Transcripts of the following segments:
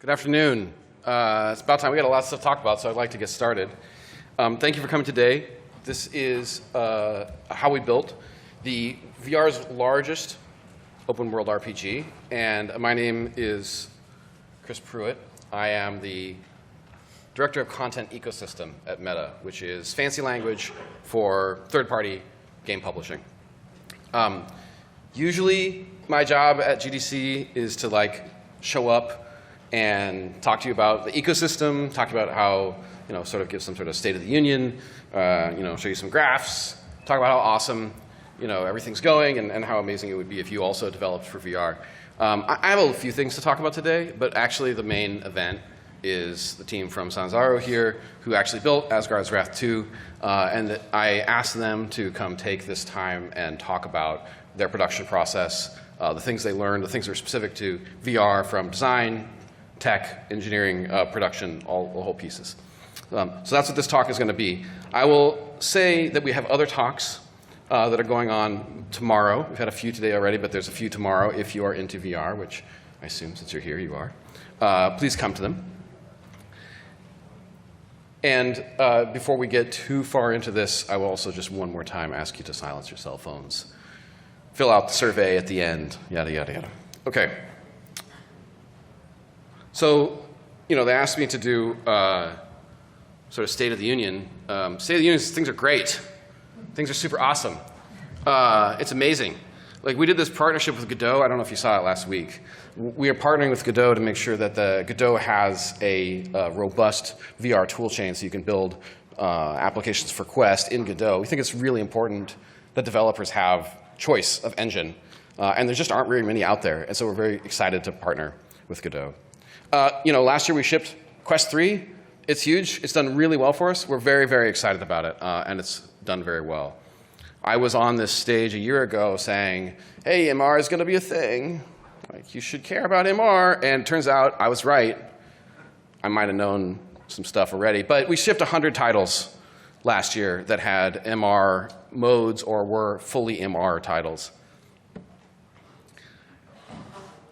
Good afternoon. It's about time. We got a lot of stuff to talk about, so I'd like to get started. Thank you for coming today. This is how we built the VR's largest open world RPG, and my name is Chris Pruitt. I am the Director of Content Ecosystem at Meta, which is fancy language for third-party game publishing. Usually, my job at GDC is to show up and talk to you about the ecosystem, talk about how, sort of give some sort of state of the union, show you some graphs, talk about how awesome, everything's going and how amazing it would be if you also developed for VR. I have a few things to talk about today, but actually the main event is the team from Sanzaru here who actually built Asgard's Wrath 2, and I asked them to come take this time and talk about their production process, the things they learned, the things that are specific to VR from design, tech, engineering, production, all the whole pieces. So that's what this talk is going to be. I will say that we have other talks that are going on tomorrow. We've had a few today already, but there's a few tomorrow if you are into VR, which I assume since you're here you are. Please come to them. And before we get too far into this, I will also just one more time ask you to silence your cell phones. Fill out the survey at the end, yada, yada, yada. OK. So, they asked me to do sort of State of the Union. State of the Union is things are great. Things are super awesome. It's amazing. We did this partnership with Godot. I don't know if you saw it last week. We are partnering with Godot to make sure that the Godot has a robust VR toolchain so you can build applications for Quest in Godot. We think it's really important that developers have choice of engine. And there just aren't very many out there. And so we're very excited to partner with Godot. Last year we shipped Quest 3. It's huge. It's done really well for us. We're very, very excited about it. And it's done very well. I was on this stage a year ago saying, hey, MR is going to be a thing. You should care about MR. And it turns out I was right. I might have known some stuff already. But we shipped 100 titles last year that had MR modes or were fully MR titles.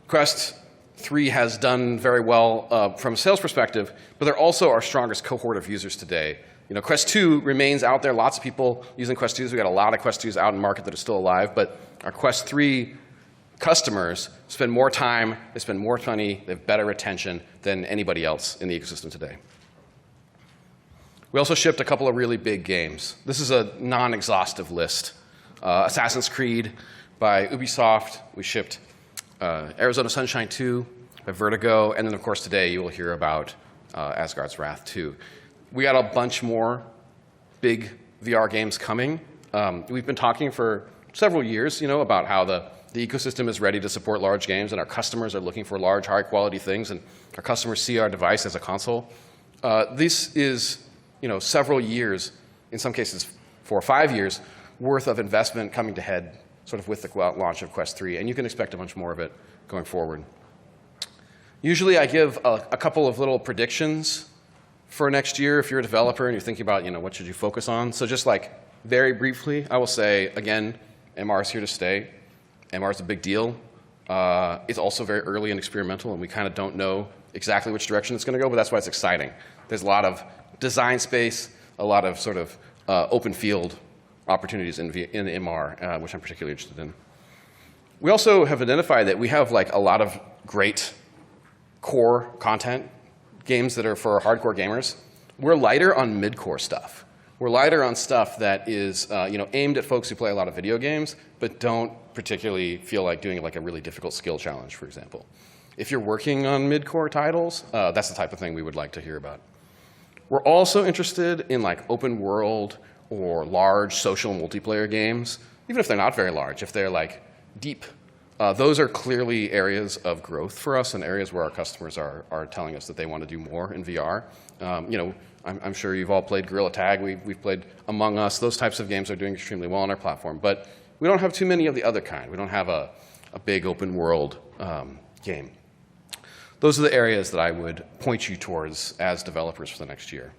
Quest 3 has done very well from a sales perspective, but they're also our strongest cohort of users today. Quest 2 remains out there. Lots of people using Quest 2s. We've got a lot of Quest 2s out in market that are still alive. But our Quest 3 customers spend more time, they spend more money, they have better retention than anybody else in the ecosystem today. We also shipped a couple of really big games. This is a non-exhaustive list. Assassin's Creed by Ubisoft. We shipped Arizona Sunshine 2 by Vertigo. And then, of course, today you will hear about Asgard's Wrath 2. We got a bunch more big VR games coming. We've been talking for several years, about how the ecosystem is ready to support large games, and our customers are looking for large, high-quality things, and our customers see our device as a console. This is, several years, in some cases 4 or 5 years, worth of investment coming to head sort of with the launch of Quest 3, and you can expect a bunch more of it going forward. Usually I give a couple of little predictions for next year if you're a developer and you're thinking about, what should you focus on. So just very briefly, I will say, again, MR is here to stay. MR is a big deal. It's also very early and experimental, and we kind of don't know exactly which direction it's going to go, but that's why it's exciting. There's a lot of design space, a lot of sort of open field opportunities in MR, which I'm particularly interested in. We also have identified that we have a lot of great core content games that are for hardcore gamers. We're lighter on mid-core stuff. We're lighter on stuff that is aimed at folks who play a lot of video games, but don't particularly feel like doing a really difficult skill challenge, for example. If you're working on mid-core titles, that's the type of thing we would like to hear about. We're also interested in open world or large social multiplayer games, even if they're not very large, if they're deep. Those are clearly areas of growth for us and areas where our customers are telling us that they want to do more in VR. I'm sure you've all played Gorilla Tag. We've played Among Us. Those types of games are doing extremely well on our platform. But we don't have too many of the other kind. We don't have a big open world game. Those are the areas that I would point you towards as developers for the next year.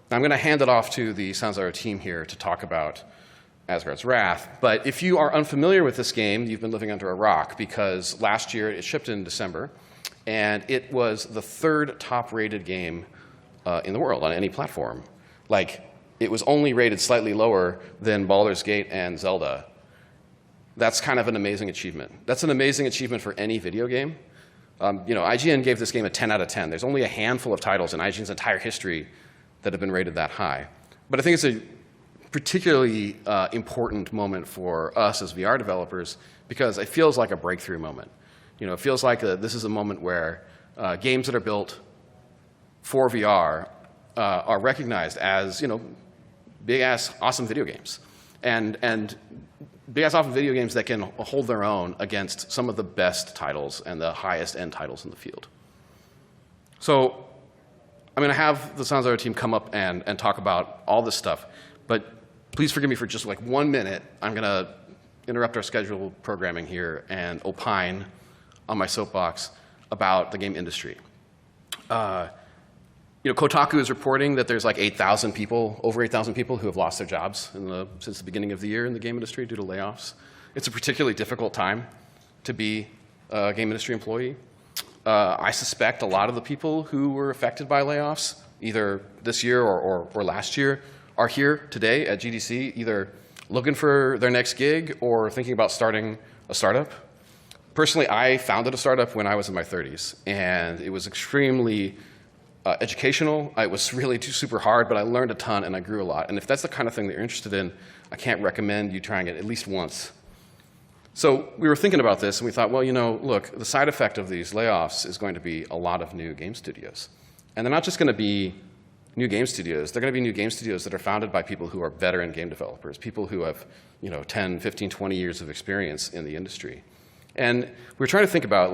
Now, I'm going to hand it off to the Sanzaru team here to talk about Asgard's Wrath. But if you are unfamiliar with this game, you've been living under a rock, because last year it shipped in December. And it was the 3rd top-rated game in the world on any platform. Like, it was only rated slightly lower than Baldur's Gate and Zelda. That's kind of an amazing achievement. That's an amazing achievement for any video game. IGN gave this game a 10 out of 10. There's only a handful of titles in IGN's entire history that have been rated that high. But I think it's a particularly important moment for us as VR developers because it feels like a breakthrough moment. It feels like this is a moment where games that are built for VR are recognized as, big-ass awesome video games. And big-ass awesome video games that can hold their own against some of the best titles and the highest-end titles in the field. So I'm going to have the Sanzaru team come up and talk about all this stuff. But please forgive me for just like 1 minute. I'm going to interrupt our scheduled programming here and opine on my soapbox about the game industry. Kotaku is reporting that there's like 8,000 people, over 8,000 people who have lost their jobs since the beginning of the year in the game industry due to layoffs. It's a particularly difficult time to be a game industry employee. I suspect a lot of the people who were affected by layoffs, either this year or last year, are here today at GDC, either looking for their next gig or thinking about starting a startup. Personally, I founded a startup when I was in my 30s, and it was extremely educational. It was really super hard, but I learned a ton and I grew a lot. And if that's the kind of thing that you're interested in, I can't recommend you trying it at least once. So we were thinking about this, and we thought, well, look, the side effect of these layoffs is going to be a lot of new game studios. And they're not just going to be new game studios. They're going to be new game studios that are founded by people who are veteran game developers, people who have 10, 15, 20 years of experience in the industry. And we were trying to think about,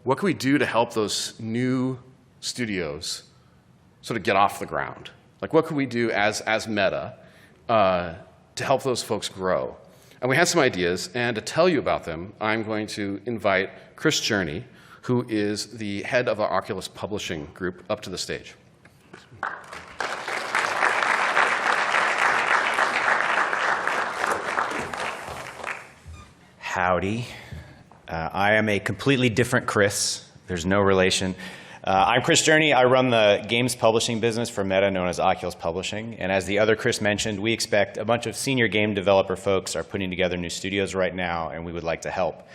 what can we do to help those new studios sort of get off the ground? What could we do as Meta to help those folks grow? And we had some ideas, and to tell you about them, I'm going to invite Chris Journey, who is the head of our Oculus Publishing group, up to the stage. Howdy. I am a completely different Chris. There's no relation. I'm Chris Journey. I run the games publishing business for Meta, known as Oculus Publishing. And as the other Chris mentioned, we expect a bunch of senior game developer folks are putting together new studios right now, and we would like to help.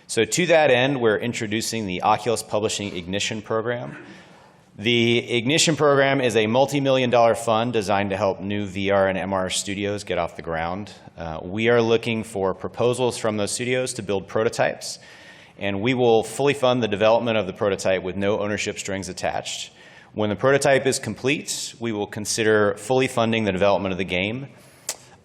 So to that end, we're introducing the Oculus Publishing Ignition Program. The Ignition Program is a multi-million-dollar fund designed to help new VR and MR studios get off the ground. We are looking for proposals from those studios to build prototypes, and we will fully fund the development of the prototype with no ownership strings attached. When the prototype is complete, we will consider fully funding the development of the game.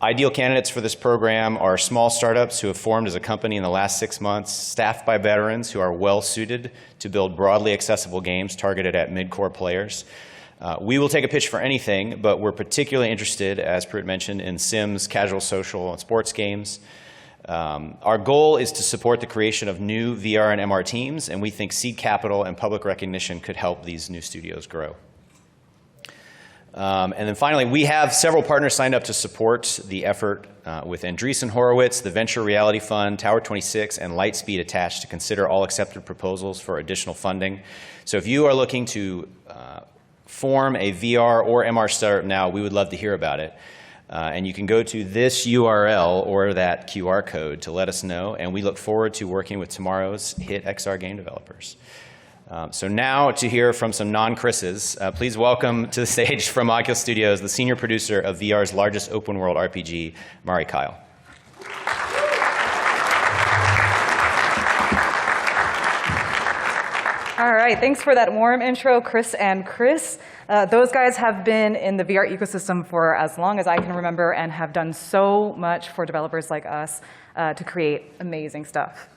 Ideal candidates for this program are small startups who have formed as a company in the last 6 months, staffed by veterans who are well-suited to build broadly accessible games targeted at mid-core players. We will take a pitch for anything, but we're particularly interested, as Pruitt mentioned, in Sims, casual social, and sports games. Our goal is to support the creation of new VR and MR teams, and we think seed capital and public recognition could help these new studios grow. And then finally, we have several partners signed up to support the effort with Andreessen Horowitz, the Venture Reality Fund, Tower 26, and Lightspeed attached to consider all accepted proposals for additional funding. So if you are looking to form a VR or MR startup now, we would love to hear about it. And you can go to this URL or that QR code to let us know, and we look forward to working with tomorrow's hit XR game developers. So now to hear from some non-Chris's, please welcome to the stage from Oculus Studios, the senior producer of VR's largest open world RPG, Mari Kyle. All right, thanks for that warm intro, Chris and Chris. Those guys have been in the VR ecosystem for as long as I can remember and have done so much for developers like us to create amazing stuff.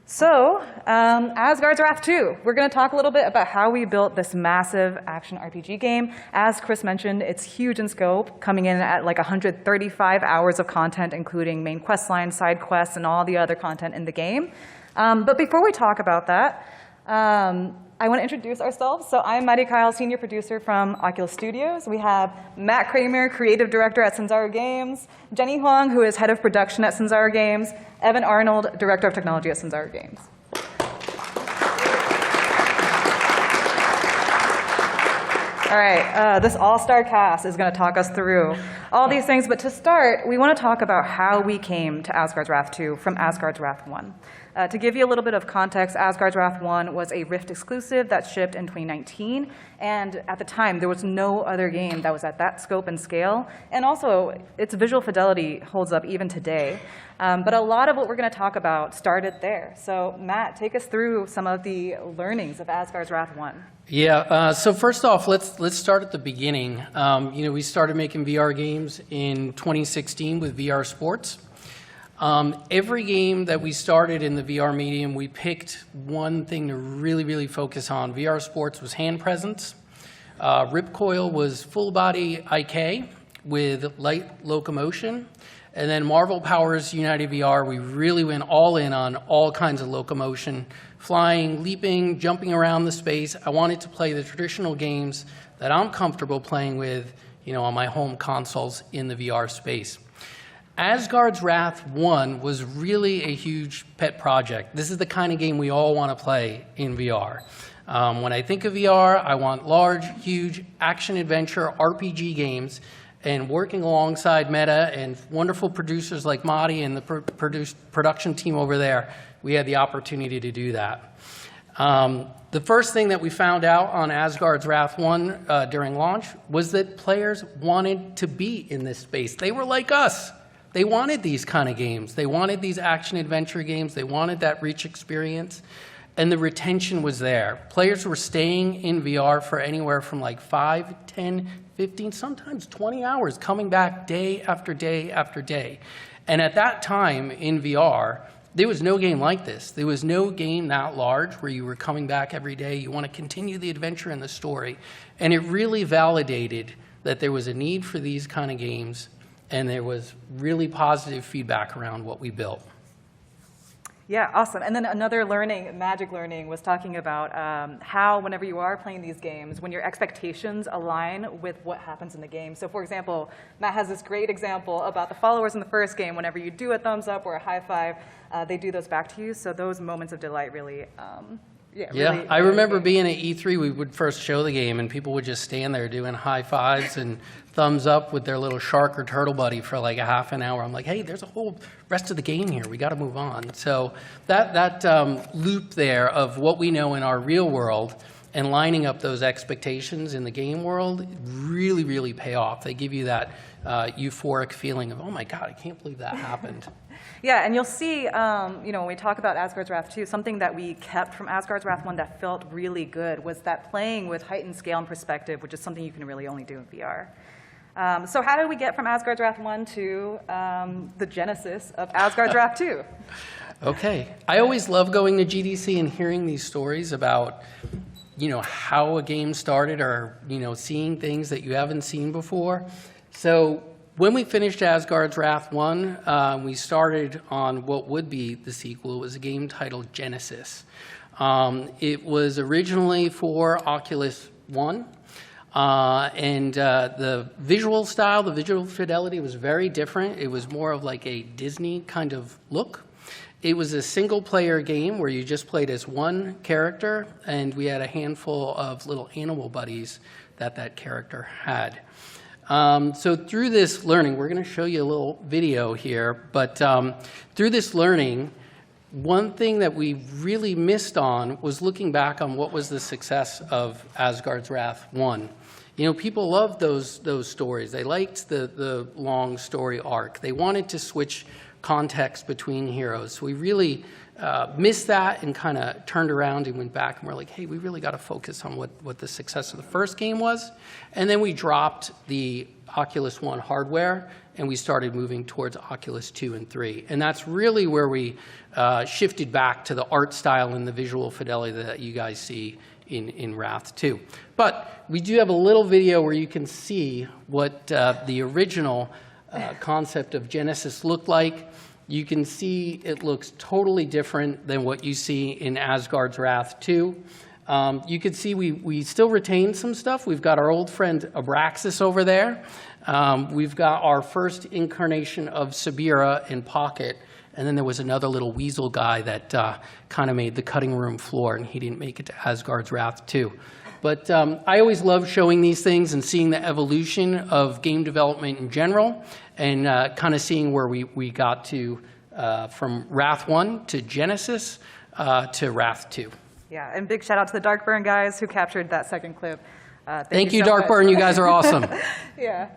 So, Asgard's Wrath 2. We're going to talk a little bit about how we built this massive action RPG game. As Chris mentioned, it's huge in scope, coming in at like 135 hours of content, including main quest lines, side quests, and all the other content in the game. But before we talk about that, I want to introduce ourselves. So I'm Mari Kyle, senior producer from Oculus Studios. We have Matt Kramer, creative director at Sanzaru Games, Jenny Huang, who is head of production at Sanzaru Games, Evan Arnold, director of technology at Sanzaru Games. All right, this all-star cast is going to talk us through all these things, but to start, we want to talk about how we came to Asgard's Wrath 2 from Asgard's Wrath 1. To give you a little bit of context, Asgard's Wrath 1 was a Rift exclusive that shipped in 2019, and at the time, there was no other game that was at that scope and scale, and also, its visual fidelity holds up even today. But a lot of what we're going to talk about started there. So, Matt, take us through some of the learnings of Asgard's Wrath 1. Yeah, so first off, let's start at the beginning. We started making VR games in 2016 with VR Sports. Every game that we started in the VR medium, we picked one thing to really, really focus on. VR Sports was hand presence. Ripcoil was full body IK with light locomotion. And then Marvel Powers United VR, we really went all in on all kinds of locomotion, flying, leaping, jumping around the space. I wanted to play the traditional games that I'm comfortable playing with, on my home consoles in the VR space. Asgard's Wrath 1 was really a huge pet project. This is the kind of game we all want to play in VR. When I think of VR, I want large, huge action-adventure RPG games, and working alongside Meta and wonderful producers like Madi and the production team over there, we had the opportunity to do that. The first thing that we found out on Asgard's Wrath 1 during launch was that players wanted to be in this space. They were like us. They wanted these kind of games. They wanted these action-adventure games. They wanted that rich experience. And the retention was there. Players were staying in VR for anywhere from like 5, 10, 15, sometimes 20 hours, coming back day after day after day. And at that time in VR, there was no game like this. There was no game that large where you were coming back every day. You want to continue the adventure and the story. And it really validated that there was a need for these kind of games, and there was really positive feedback around what we built. Yeah, awesome. And then another learning, magic learning, was talking about how whenever you are playing these games, when your expectations align with what happens in the game. So for example, Matt has this great example about the followers in the first game. Whenever you do a thumbs up or a high five, they do those back to you. So those moments of delight really, really, I remember being at E3, we would first show the game, and people would just stand there doing high fives and thumbs up with their little shark or turtle buddy for like a half an hour. I'm like, hey, there's a whole rest of the game here. We got to move on. So that loop there of what we know in our real world and lining up those expectations in the game world really, really pay off. They give you that euphoric feeling of, oh my God, I can't believe that happened. Yeah, and you'll see, when we talk about Asgard's Wrath 2, something that we kept from Asgard's Wrath 1 that felt really good was that playing with heightened scale and perspective, which is something you can really only do in VR. So how did we get from Asgard's Wrath 1 to the genesis of Asgard's Wrath 2? Okay. I always love going to GDC and hearing these stories about, how a game started or, seeing things that you haven't seen before. So when we finished Asgard's Wrath 1, we started on what would be the sequel. It was a game titled Genesis. It was originally for Oculus One. And the visual style, the visual fidelity was very different. It was more of like a Disney kind of look. It was a single-player game where you just played as one character, and we had a handful of little animal buddies that character had. So through this learning, we're going to show you a little video here, but through this learning, one thing that we really missed on was looking back on what was the success of Asgard's Wrath 1. People loved those stories. They liked the long story arc. They wanted to switch context between heroes. So we really missed that and kind of turned around and went back and we're like, hey, we really got to focus on what the success of the first game was. And then we dropped the Oculus One hardware and we started moving towards Oculus 2 and 3. And that's really where we shifted back to the art style and the visual fidelity that you guys see in Wrath 2. But we do have a little video where you can see what the original concept of Genesis looked like. You can see it looks totally different than what you see in Asgard's Wrath 2. You can see we still retain some stuff. We've got our old friend Abraxas over there. We've got our first incarnation of Sabira in Pocket. And then there was another little weasel guy that kind of made the cutting room floor, and he didn't make it to Asgard's Wrath 2. But I always love showing these things and seeing the evolution of game development in general, and kind of seeing where we got to from Wrath 1 to Genesis to Wrath 2. Yeah, and big shout out to the Darkburn guys who captured that second clip. Thank you, so much. Darkburn. You guys are awesome. Yeah.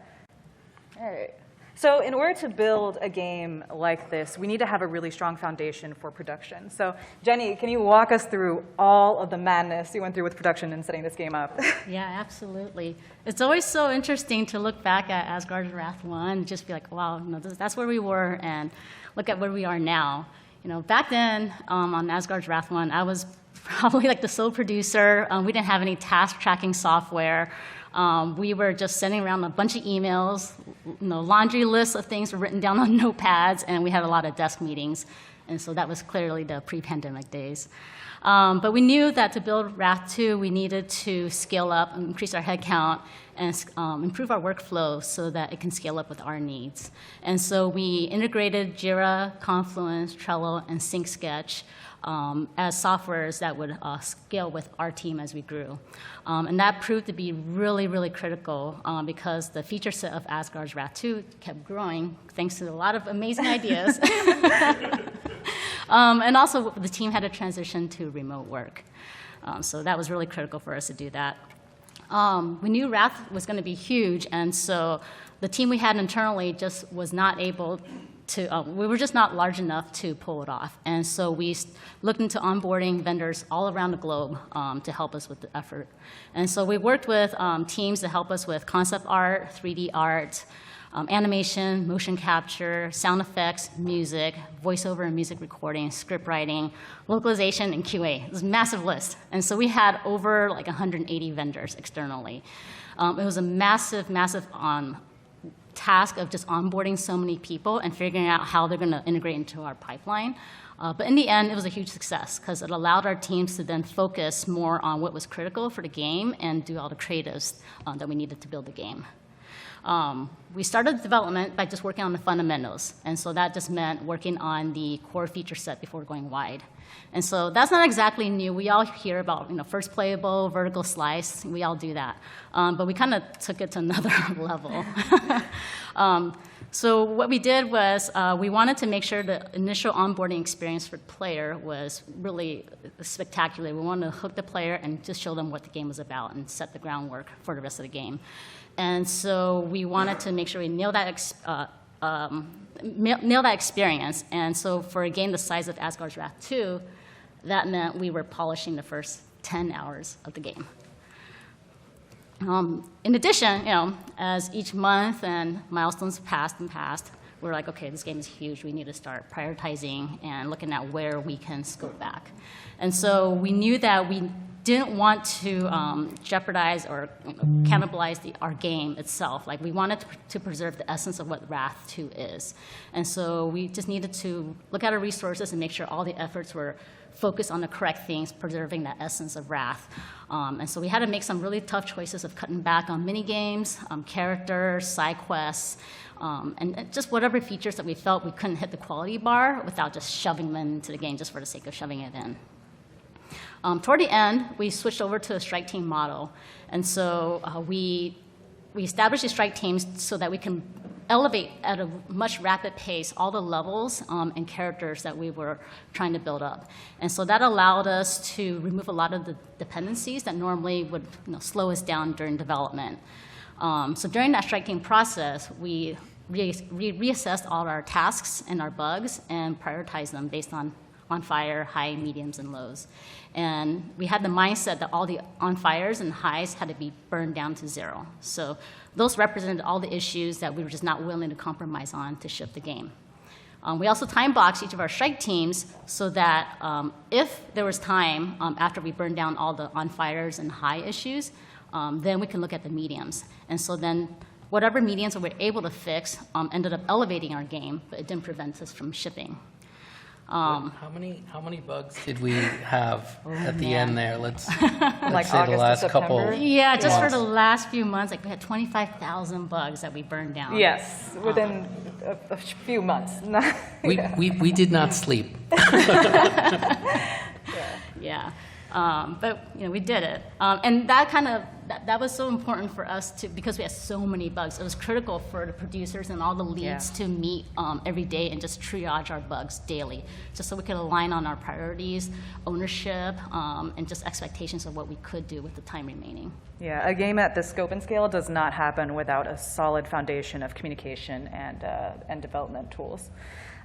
All right. So in order to build a game like this, we need to have a really strong foundation for production. So Jenny, can you walk us through all of the madness you went through with production and setting this game up? Yeah, absolutely. It's always so interesting to look back at Asgard's Wrath 1 and just be like, wow, that's where we were, and look at where we are now. Back then on Asgard's Wrath 1, I was probably like the sole producer. We didn't have any task tracking software. We were just sending around a bunch of emails. Laundry lists of things were written down on notepads, and we had a lot of desk meetings. And so that was clearly the pre-pandemic days. But we knew that to build Wrath 2, we needed to scale up and increase our headcount and improve our workflow so that it can scale up with our needs. And so we integrated Jira, Confluence, Trello, and SyncSketch as softwares that would scale with our team as we grew. And that proved to be really, really critical because the feature set of Asgard's Wrath 2 kept growing thanks to a lot of amazing ideas. And also, the team had to transition to remote work. So that was really critical for us to do that. We knew Wrath was going to be huge, and so the team we had internally just was not able to, we were just not large enough to pull it off. And so we looked into onboarding vendors all around the globe to help us with the effort. And so we worked with teams to help us with concept art, 3D art, animation, motion capture, sound effects, music, voiceover and music recording, script writing, localization, and QA. It was a massive list. And so we had over like 180 vendors externally. It was a massive, massive task of just onboarding so many people and figuring out how they're going to integrate into our pipeline. But in the end, it was a huge success because it allowed our teams to then focus more on what was critical for the game and do all the creatives that we needed to build the game. We started development by just working on the fundamentals, and so that just meant working on the core feature set before going wide. And so that's not exactly new. We all hear about first playable, vertical slice. We all do that. But we kind of took it to another level. So what we did was we wanted to make sure the initial onboarding experience for the player was really spectacular. We wanted to hook the player and just show them what the game was about and set the groundwork for the rest of the game. And so we wanted to make sure we nail that experience. And so for a game the size of Asgard's Wrath 2, that meant we were polishing the first 10 hours of the game. In addition, as each month and milestones passed, we're like, okay, this game is huge. We need to start prioritizing and looking at where we can scope back. And so we knew that we didn't want to jeopardize or cannibalize our game itself. Like, we wanted to preserve the essence of what Wrath 2 is. And so we just needed to look at our resources and make sure all the efforts were focused on the correct things, preserving that essence of Wrath. And so we had to make some really tough choices of cutting back on mini games, characters, side quests, and just whatever features that we felt we couldn't hit the quality bar without just shoving them into the game just for the sake of shoving it in. Toward the end, we switched over to a strike team model. And so we established the strike teams so that we can elevate at a much rapid pace all the levels and characters that we were trying to build up. And so that allowed us to remove a lot of the dependencies that normally would slow us down during development. So during that strike team process, we reassessed all our tasks and our bugs and prioritized them based on fire, high, mediums, and lows. And we had the mindset that all the on fires and highs had to be burned down to 0. So those represented all the issues that we were just not willing to compromise on to ship the game. We also time boxed each of our strike teams so that if there was time after we burned down all the on fires and high issues, then we can look at the mediums. And so then whatever mediums we were able to fix ended up elevating our game, but it didn't prevent us from shipping. How many bugs did we have at the end there? Let's Like say August the to last couple. September? Yeah, just for months. the last few months, like we had 25,000 bugs that we burned down. Yes, within a few months. We did not sleep. Yeah, but we did it, and that was so important for us because we had so many bugs. It was critical for the producers and all the leads to meet every day and just triage our bugs daily, just so we could align on our priorities, ownership, and just expectations of what we could do with the time remaining. Yeah, a game at this scope and scale does not happen without a solid foundation of communication and development tools.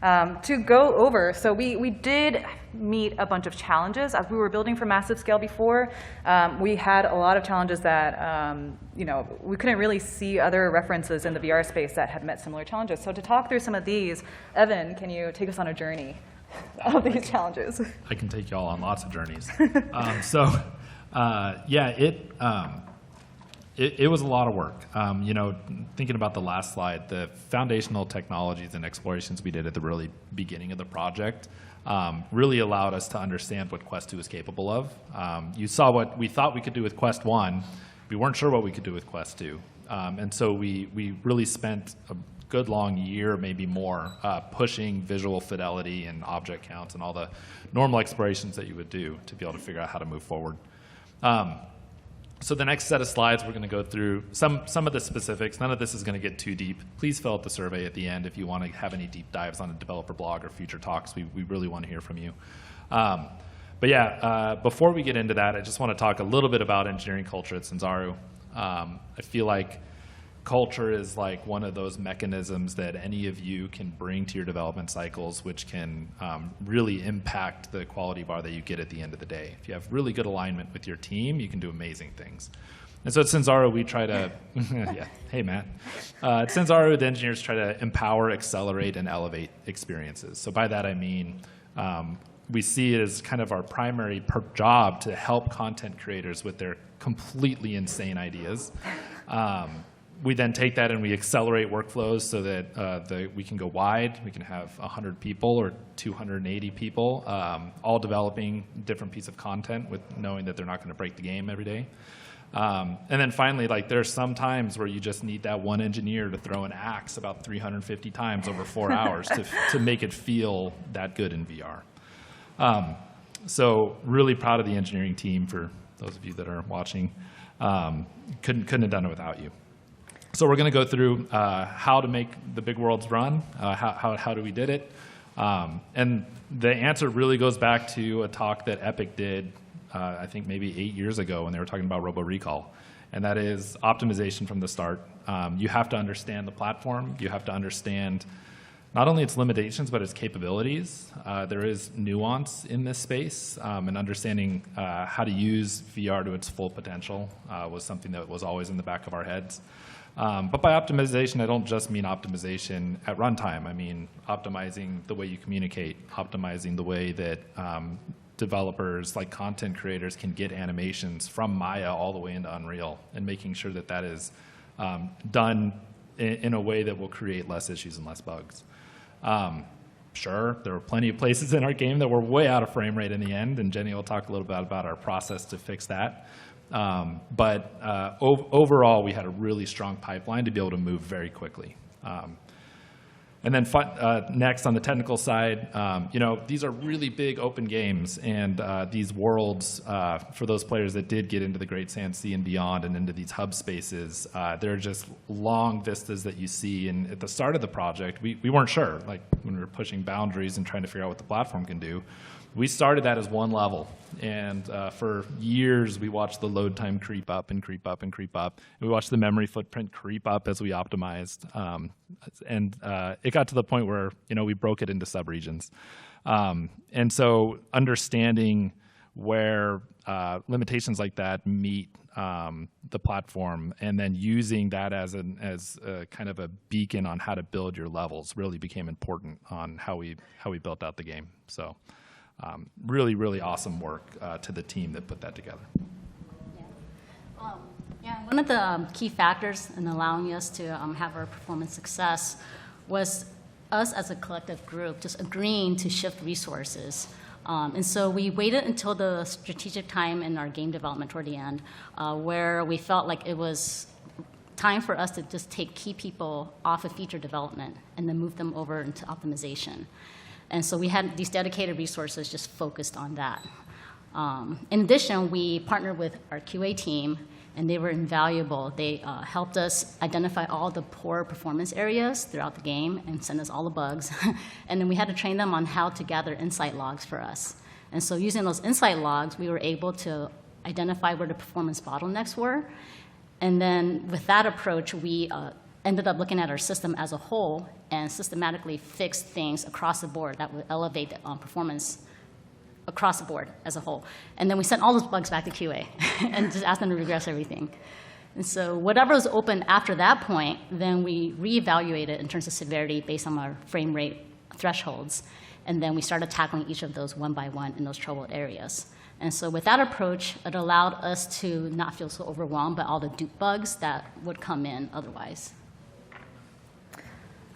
To go over, so we did meet a bunch of challenges. As we were building for massive scale before, we had a lot of challenges that, we couldn't really see other references in the VR space that had met similar challenges. So to talk through some of these, Evan, can you take us on a journey of these challenges? I can take y'all on lots of journeys. It was a lot of work. Thinking about the last slide, the foundational technologies and explorations we did at the really beginning of the project really allowed us to understand what Quest 2 was capable of. You saw what we thought we could do with Quest 1. We weren't sure what we could do with Quest 2. And so we really spent a good long year, maybe more, pushing visual fidelity and object counts and all the normal explorations that you would do to be able to figure out how to move forward. So the next set of slides, we're going to go through some of the specifics. None of this is going to get too deep. Please fill out the survey at the end if you want to have any deep dives on a developer blog or future talks. We really want to hear from you. Before we get into that, I just want to talk a little bit about engineering culture at Sanzaru. I feel like culture is like one of those mechanisms that any of you can bring to your development cycles, which can really impact the quality bar that you get at the end of the day. If you have really good alignment with your team, you can do amazing things. And so at Sanzaru, we try to, hey Matt. At Sanzaru, the engineers try to empower, accelerate, and elevate experiences. So by that I mean, we see it as kind of our primary job to help content creators with their completely insane ideas. We then take that and we accelerate workflows so that we can go wide. We can have 100 people or 280 people all developing different piece of content with knowing that they're not going to break the game every day. And then finally, there are some times where you just need that one engineer to throw an axe about 350 times over 4 hours to make it feel that good in VR. So really proud of the engineering team, for those of you that are watching. Couldn't have done it without you. So we're going to go through how to make the big worlds run, how do we did it. And the answer really goes back to a talk that Epic did, I think maybe 8 years ago, when they were talking about Robo Recall. And that is optimization from the start. You have to understand the platform. You have to understand not only its limitations, but its capabilities. There is nuance in this space, and understanding how to use VR to its full potential was something that was always in the back of our heads. But by optimization, I don't just mean optimization at runtime. I mean optimizing the way you communicate, optimizing the way that developers, like content creators, can get animations from Maya all the way into Unreal, and making sure that that is done in a way that will create less issues and less bugs. Sure, there were plenty of places in our game that were way out of frame rate in the end, and Jenny will talk a little bit about our process to fix that. Overall, we had a really strong pipeline to be able to move very quickly. And then next, on the technical side, these are really big open games, and these worlds, for those players that did get into the Great Sand Sea and beyond and into these hub spaces, they're just long vistas that you see. And at the start of the project, we weren't sure, like when we were pushing boundaries and trying to figure out what the platform can do. We started that as one level, and for years we watched the load time creep up and creep up and creep up. And we watched the memory footprint creep up as we optimized, and it got to the point where we broke it into subregions. And so understanding where limitations like that meet the platform, and then using that as a kind of a beacon on how to build your levels, really became important on how we built out the game. So. Really, really awesome work to the team that put that together. One of the key factors in allowing us to have our performance success was us as a collective group just agreeing to shift resources. And so we waited until the strategic time in our game development toward the end, where we felt like it was time for us to just take key people off of feature development and then move them over into optimization. And so we had these dedicated resources just focused on that. In addition, we partnered with our QA team, and they were invaluable. They helped us identify all the poor performance areas throughout the game and send us all the bugs. And then we had to train them on how to gather insight logs for us. And so using those insight logs, we were able to identify where the performance bottlenecks were. And then with that approach, we ended up looking at our system as a whole and systematically fixed things across the board that would elevate the performance across the board as a whole. And then we sent all those bugs back to QA and just asked them to regress everything. And so whatever was open after that point, then we reevaluated in terms of severity based on our frame rate thresholds. And then we started tackling each of those one by one in those troubled areas. And so with that approach, it allowed us to not feel so overwhelmed by all the dupe bugs that would come in otherwise.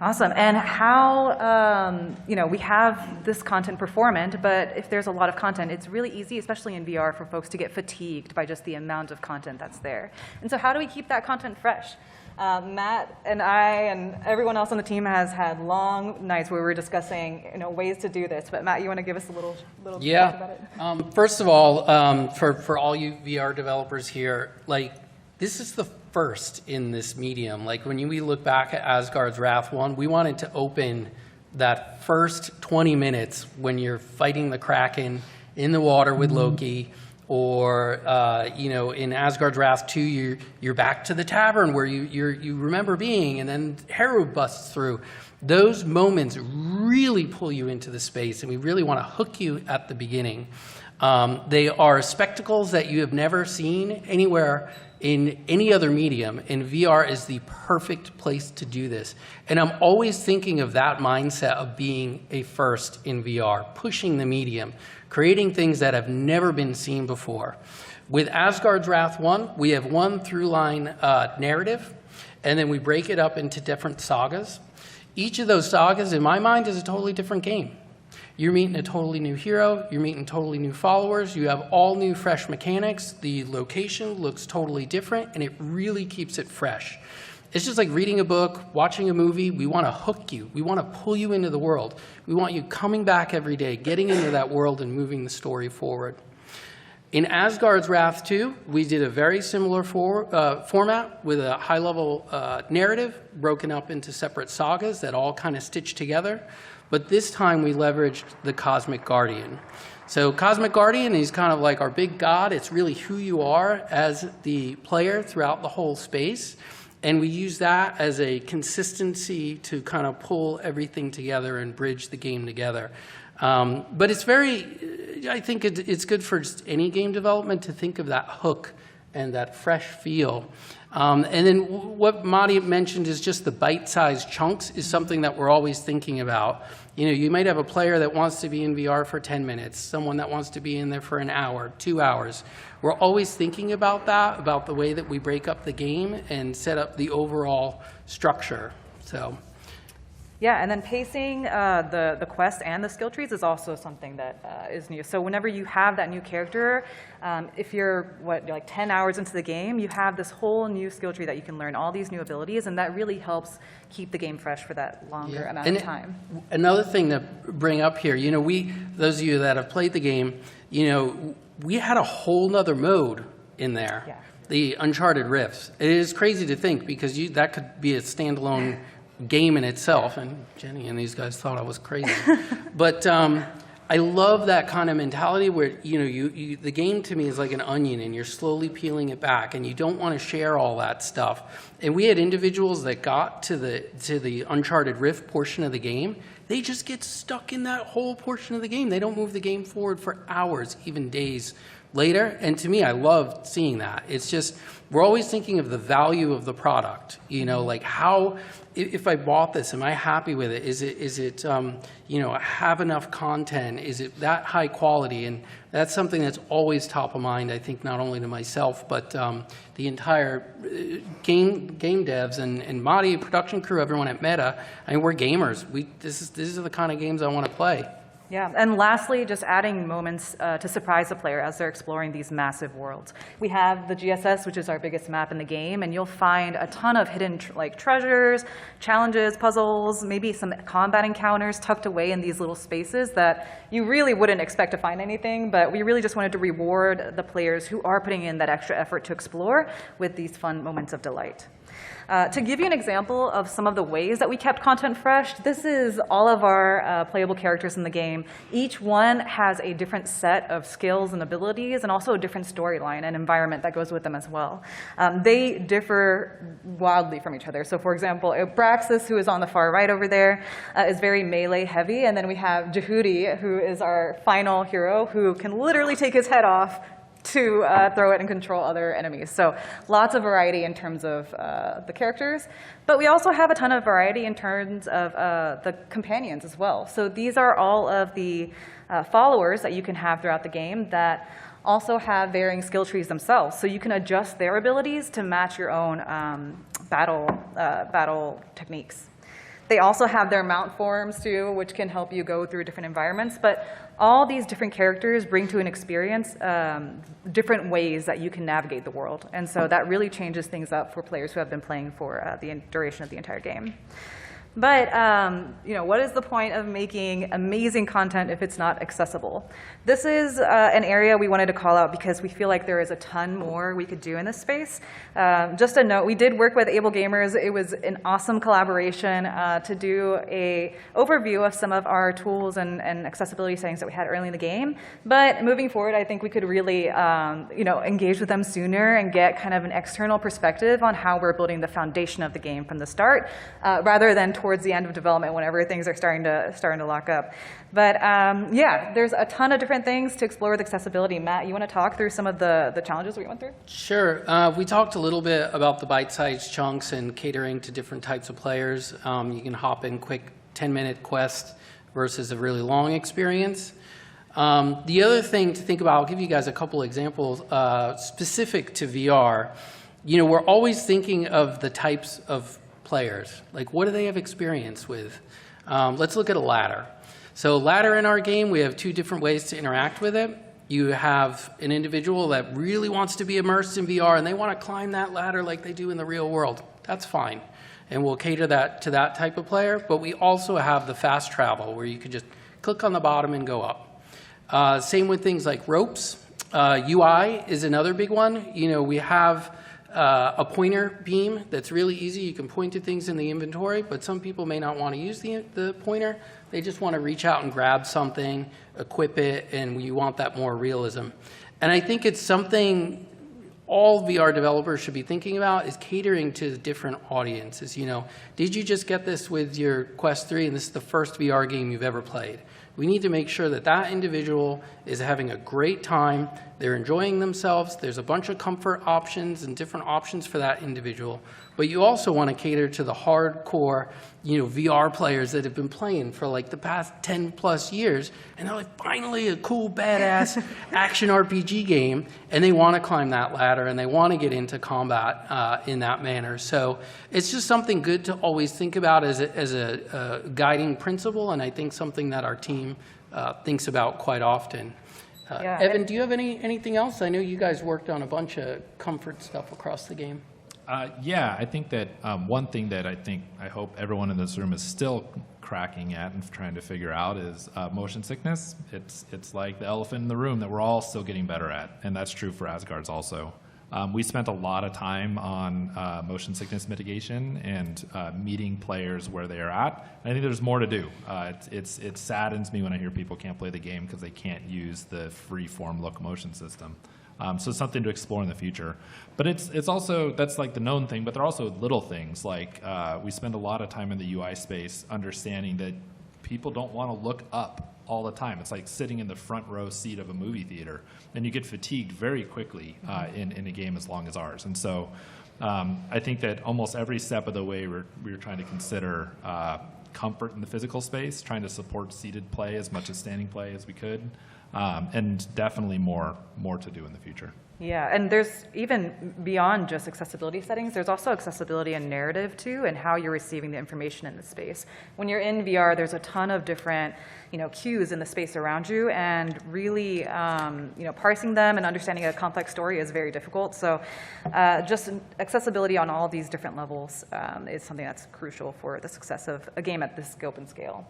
Awesome. And how, we have this content performant, but if there's a lot of content, it's really easy, especially in VR, for folks to get fatigued by just the amount of content that's there. And so how do we keep that content fresh? Matt and I and everyone else on the team has had long nights where we were discussing ways to do this. But Matt, you want to give us a little yeah. about it? First of all, for all you VR developers here, this is the first in this medium. When we look back at Asgard's Wrath 1, we wanted to open that first 20 minutes when you're fighting the Kraken in the water with Loki, or in Asgard's Wrath 2, you're back to the tavern where you remember being, and then Heru busts through. Those moments really pull you into the space, and we really want to hook you at the beginning. They are spectacles that you have never seen anywhere in any other medium, and VR is the perfect place to do this. And I'm always thinking of that mindset of being a first in VR, pushing the medium, creating things that have never been seen before. With Asgard's Wrath 1, we have one through-line narrative, and then we break it up into different sagas. Each of those sagas, in my mind, is a totally different game. You're meeting a totally new hero, you're meeting totally new followers, you have all new fresh mechanics, the location looks totally different, and it really keeps it fresh. It's just like reading a book, watching a movie. We want to hook you. We want to pull you into the world. We want you coming back every day, getting into that world and moving the story forward. In Asgard's Wrath 2, we did a very similar format with a high-level narrative broken up into separate sagas that all kind of stitch together. But this time we leveraged the Cosmic Guardian. So Cosmic Guardian is kind of like our big god. It's really who you are as the player throughout the whole space. And we use that as a consistency to kind of pull everything together and bridge the game together. But it's I think it's good for just any game development to think of that hook and that fresh feel. And then what Madi mentioned is just the bite-sized chunks is something that we're always thinking about. You might have a player that wants to be in VR for 10 minutes, someone that wants to be in there for an hour, 2 hours. We're always thinking about that, about the way that we break up the game and set up the overall structure. So. Yeah, and then pacing the quest and the skill trees is also something that is new. So whenever you have that new character, if you're 10 hours into the game, you have this whole new skill tree that you can learn all these new abilities, and that really helps keep the game fresh for that longer amount of time. Another thing to bring up here, those of you that have played the game, we had a whole nother mode in there, yeah. The Uncharted Rifts. It is crazy to think because that could be a standalone game in itself, and Jenny and these guys thought I was crazy. But I love that kind of mentality where the game to me is like an onion, and you're slowly peeling it back, and you don't want to share all that stuff. And we had individuals that got to the Uncharted Rift portion of the game. They just get stuck in that whole portion of the game. They don't move the game forward for hours, even days, later. And to me, I love seeing that. It's just, we're always thinking of the value of the product, you know, like how, if I bought this, am I happy with it? Is it you know, have enough content? Is it that high quality? And that's something that's always top of mind, I think, not only to myself, but the entire game devs and Madi, production crew, everyone at Meta. I mean, we're gamers. These are the kind of games I want to play. Yeah, and lastly, just adding moments to surprise the player as they're exploring these massive worlds. We have the GSS, which is our biggest map in the game, and you'll find a ton of hidden treasures, challenges, puzzles, maybe some combat encounters tucked away in these little spaces that you really wouldn't expect to find anything, but we really just wanted to reward the players who are putting in that extra effort to explore with these fun moments of delight. To give you an example of some of the ways that we kept content fresh, this is all of our playable characters in the game. Each one has a different set of skills and abilities and also a different storyline and environment that goes with them as well. They differ wildly from each other. So for example, Abraxas, who is on the far right over there, is very melee heavy. And then we have Jehudi, who is our final hero, who can literally take his head off to throw it and control other enemies. So lots of variety in terms of the characters. But we also have a ton of variety in terms of the companions as well. So these are all of the followers that you can have throughout the game that also have varying skill trees themselves. So you can adjust their abilities to match your own battle techniques. They also have their mount forms too, which can help you go through different environments. But all these different characters bring to an experience different ways that you can navigate the world. And so that really changes things up for players who have been playing for the duration of the entire game. But you know, what is the point of making amazing content if it's not accessible? This is an area we wanted to call out because we feel like there is a ton more we could do in this space. Just a note, we did work with Able Gamers. It was an awesome collaboration to do a overview of some of our tools and accessibility settings that we had early in the game. But moving forward, I think we could really you know, engage with them sooner and get kind of an external perspective on how we're building the foundation of the game from the start, rather than towards the end of development whenever things are starting to lock up. But yeah, there's a ton of different things to explore with accessibility. Matt, you want to talk through some of the challenges we went through? Sure. We talked a little bit about the bite-sized chunks and catering to different types of players. You can hop in quick 10-minute quest versus a really long experience. The other thing to think about, I'll give you guys a couple examples specific to VR. You know, we're always thinking of the types of players. Like, what do they have experience with? Let's look at a ladder. So ladder in our game, we have two different ways to interact with it. You have an individual that really wants to be immersed in VR and they want to climb that ladder like they do in the real world. That's fine. And we'll cater that to that type of player. But we also have the fast travel where you can just click on the bottom and go up. Same with things like ropes. UI is another big one. You know, we have a pointer beam that's really easy. You can point to things in the inventory, but some people may not want to use the pointer. They just want to reach out and grab something, equip it, and you want that more realism. And I think it's something all VR developers should be thinking about is catering to different audiences. You know, did you just get this with your Quest 3 and this is the first VR game you've ever played? We need to make sure that that individual is having a great time, they're enjoying themselves, there's a bunch of comfort options and different options for that individual. But you also want to cater to the hardcore, you know, VR players that have been playing for like the past 10 plus years, and they're like, finally a cool, badass action RPG game, and they want to climb that ladder and they want to get into combat in that manner. So it's just something good to always think about as a guiding principle, and I think something that our team thinks about quite often. Yeah, Evan, do you have anything else? I know you guys worked on a bunch of comfort stuff across the game. Yeah, I think that one thing that I hope everyone in this room is still cracking at and trying to figure out is motion sickness. It's like the elephant in the room that we're all still getting better at, and that's true for Asgard's also. We spent a lot of time on motion sickness mitigation and meeting players where they are at. I think there's more to do. It saddens me when I hear people can't play the game because they can't use the free-form locomotion system. So it's something to explore in the future. But it's also, that's like the known thing, but there are also little things like we spend a lot of time in the UI space understanding that people don't want to look up all the time. It's like sitting in the front row seat of a movie theater, and you get fatigued very quickly in a game as long as ours. And so I think that almost every step of the way we're trying to consider comfort in the physical space, trying to support seated play as much as standing play as we could, and definitely more to do in the future. Yeah, and there's even beyond just accessibility settings, there's also accessibility and narrative too, and how you're receiving the information in the space. When you're in VR, there's a ton of different, cues in the space around you, and really, parsing them and understanding a complex story is very difficult. So, just accessibility on all these different levels is something that's crucial for the success of a game at this scope and scale.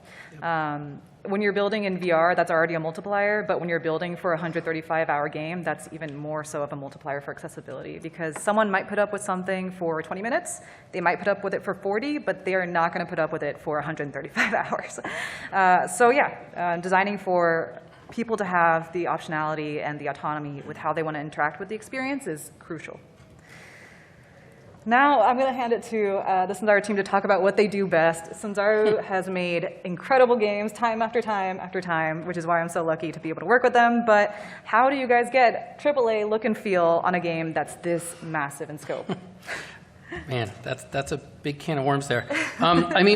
When you're building in VR, that's already a multiplier, but when you're building for a 135-hour game, that's even more so of a multiplier for accessibility, because someone might put up with something for 20 minutes, they might put up with it for 40, but they are not going to put up with it for 135 hours. Designing for people to have the optionality and the autonomy with how they want to interact with the experience is crucial. Now I'm going to hand it to the Sanzaru team to talk about what they do best. Sanzaru has made incredible games time after time after time, which is why I'm so lucky to be able to work with them. But how do you guys get AAA look and feel on a game that's this massive in scope? Man, that's a big can of worms there.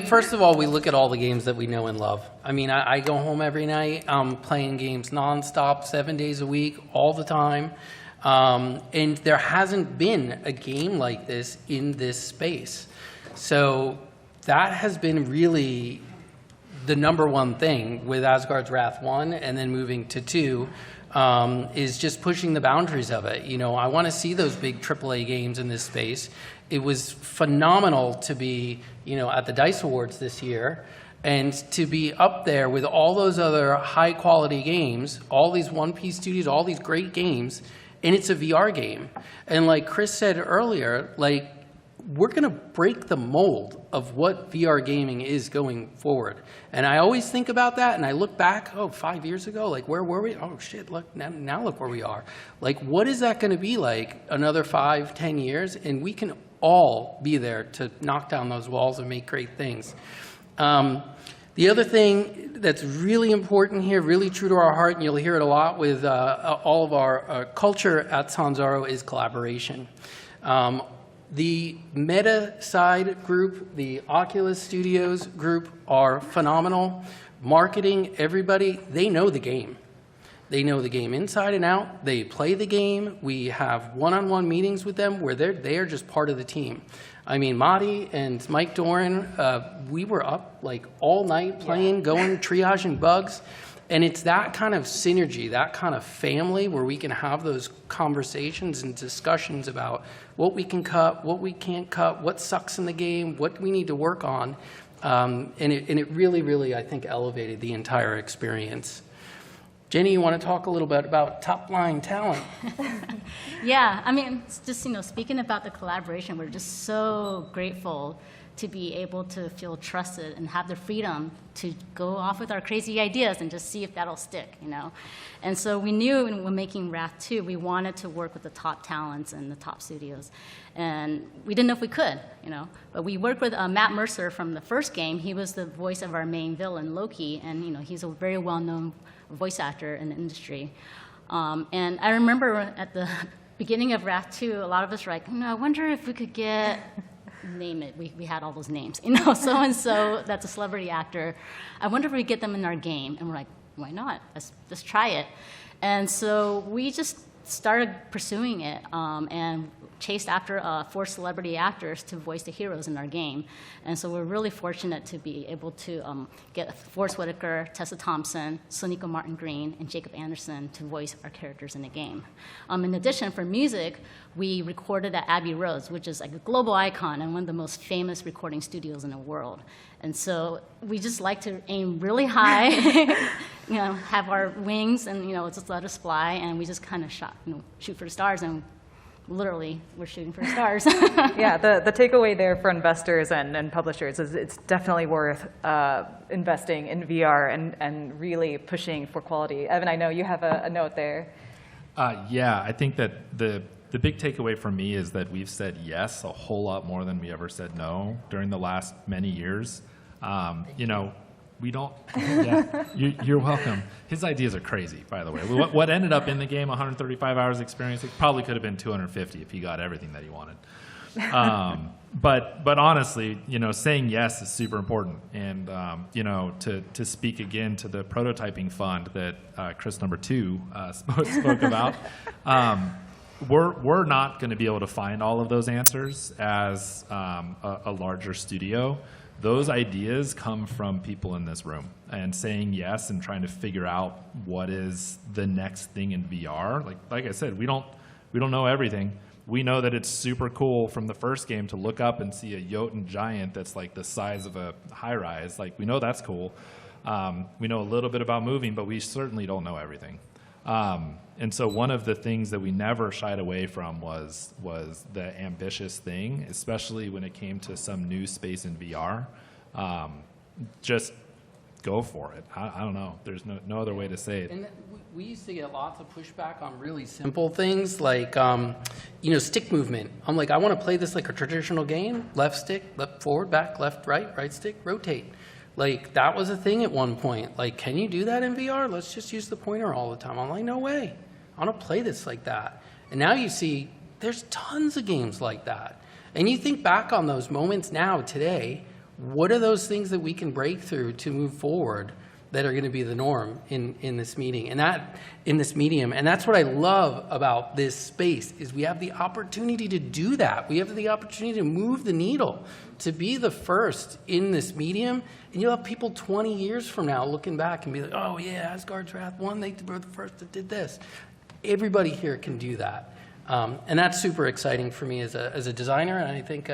First of all, we look at all the games that we know and love. I go home every night, I'm playing games nonstop, 7 days a week, all the time. And there hasn't been a game like this in this space. So that has been really the number one thing with Asgard's Wrath 1 and then moving to 2, is just pushing the boundaries of it. I want to see those big AAA games in this space. It was phenomenal to be, at the DICE Awards this year, and to be up there with all those other high quality games, all these One Piece studios, all these great games, and it's a VR game. And like Chris said earlier, we're going to break the mold of what VR gaming is going forward. And I always think about that, and I look back, 5 years ago, where were we? Oh, shit, look, now look where we are. What is that going to be like another 5, 10 years? And we can all be there to knock down those walls and make great things. The other thing that's really important here, really true to our heart, and you'll hear it a lot with all of our culture at Sanzaru, is collaboration. The Meta side group, the Oculus Studios group are phenomenal. Marketing, everybody, they know the game. They know the game inside and out. They play the game. We have one-on-one meetings with them where they are just part of the team. Madi and Mike Doran, we were up all night playing, going, triaging bugs. And it's that kind of synergy, that kind of family where we can have those conversations and discussions about what we can cut, what we can't cut, what sucks in the game, what we need to work on. And it really, really, I think, elevated the entire experience. Jenny, you want to talk a little bit about top-line talent? Yeah, it's just, speaking about the collaboration, we're just so grateful to be able to feel trusted and have the freedom to go off with our crazy ideas and just see if that'll stick, And so we knew when making Wrath 2, we wanted to work with the top talents and the top studios. And we didn't know if we could, But we worked with Matt Mercer from the first game. He was the voice of our main villain, Loki, and, he's a very well-known voice actor in the industry. And I remember at the beginning of Wrath 2, a lot of us were like, I wonder if we could get, name it, we had all those names, so-and-so, that's a celebrity actor. I wonder if we get them in our game. And we're like, why not? Let's try it. And so we just started pursuing it and chased after 4 celebrity actors to voice the heroes in our game. And so we're really fortunate to be able to get Forrest Whitaker, Tessa Thompson, Sonika Martin Green, and Jacob Anderson to voice our characters in the game. In addition, for music, we recorded at Abbey Roads, which is a global icon and one of the most famous recording studios in the world. And so we just like to aim really high, have our wings and, just let us fly, and we just kind of shoot for the stars, and literally, we're shooting for the stars. Yeah, the takeaway there for investors and publishers is it's definitely worth investing in VR and really pushing for quality. Evan, I know you have a note there. Yeah, I think that the big takeaway for me is that we've said yes a whole lot more than we ever said no during the last many years. We don't. Yeah, you're welcome. His ideas are crazy, by the way. What ended up in the game, 135 hours experience, it probably could have been 250 if he got everything that he wanted. But honestly, saying yes is super important. And to speak again to the prototyping fund that Chris number 2 spoke about. We're not going to be able to find all of those answers as a larger studio. Those ideas come from people in this room, and saying yes and trying to figure out what is the next thing in VR. Like I said, we don't know everything. We know that it's super cool from the first game to look up and see a Jotun giant that's like the size of a high-rise. Like, we know that's cool. We know a little bit about moving, but we certainly don't know everything. And so one of the things that we never shied away from was the ambitious thing, especially when it came to some new space in VR. Just go for it. I don't know. There's no other way to say it. And we used to get lots of pushback on really simple things like, stick movement. I'm like, I want to play this like a traditional game. Left stick, left forward, back, left, right stick, rotate. Like, that was a thing at one point. Like, can you do that in VR? Let's just use the pointer all the time. I'm like, no way. I want to play this like that. And now you see there's tons of games like that. And you think back on those moments now, today, what are those things that we can break through to move forward that are going to be the norm in this meeting and in this medium? And that's what I love about this space is we have the opportunity to do that. We have the opportunity to move the needle, to be the first in this medium. And you'll have people 20 years from now looking back and be like, oh yeah, Asgard's Wrath 1, they were the first that did this. Everybody here can do that. And that's super exciting for me as a designer, and I think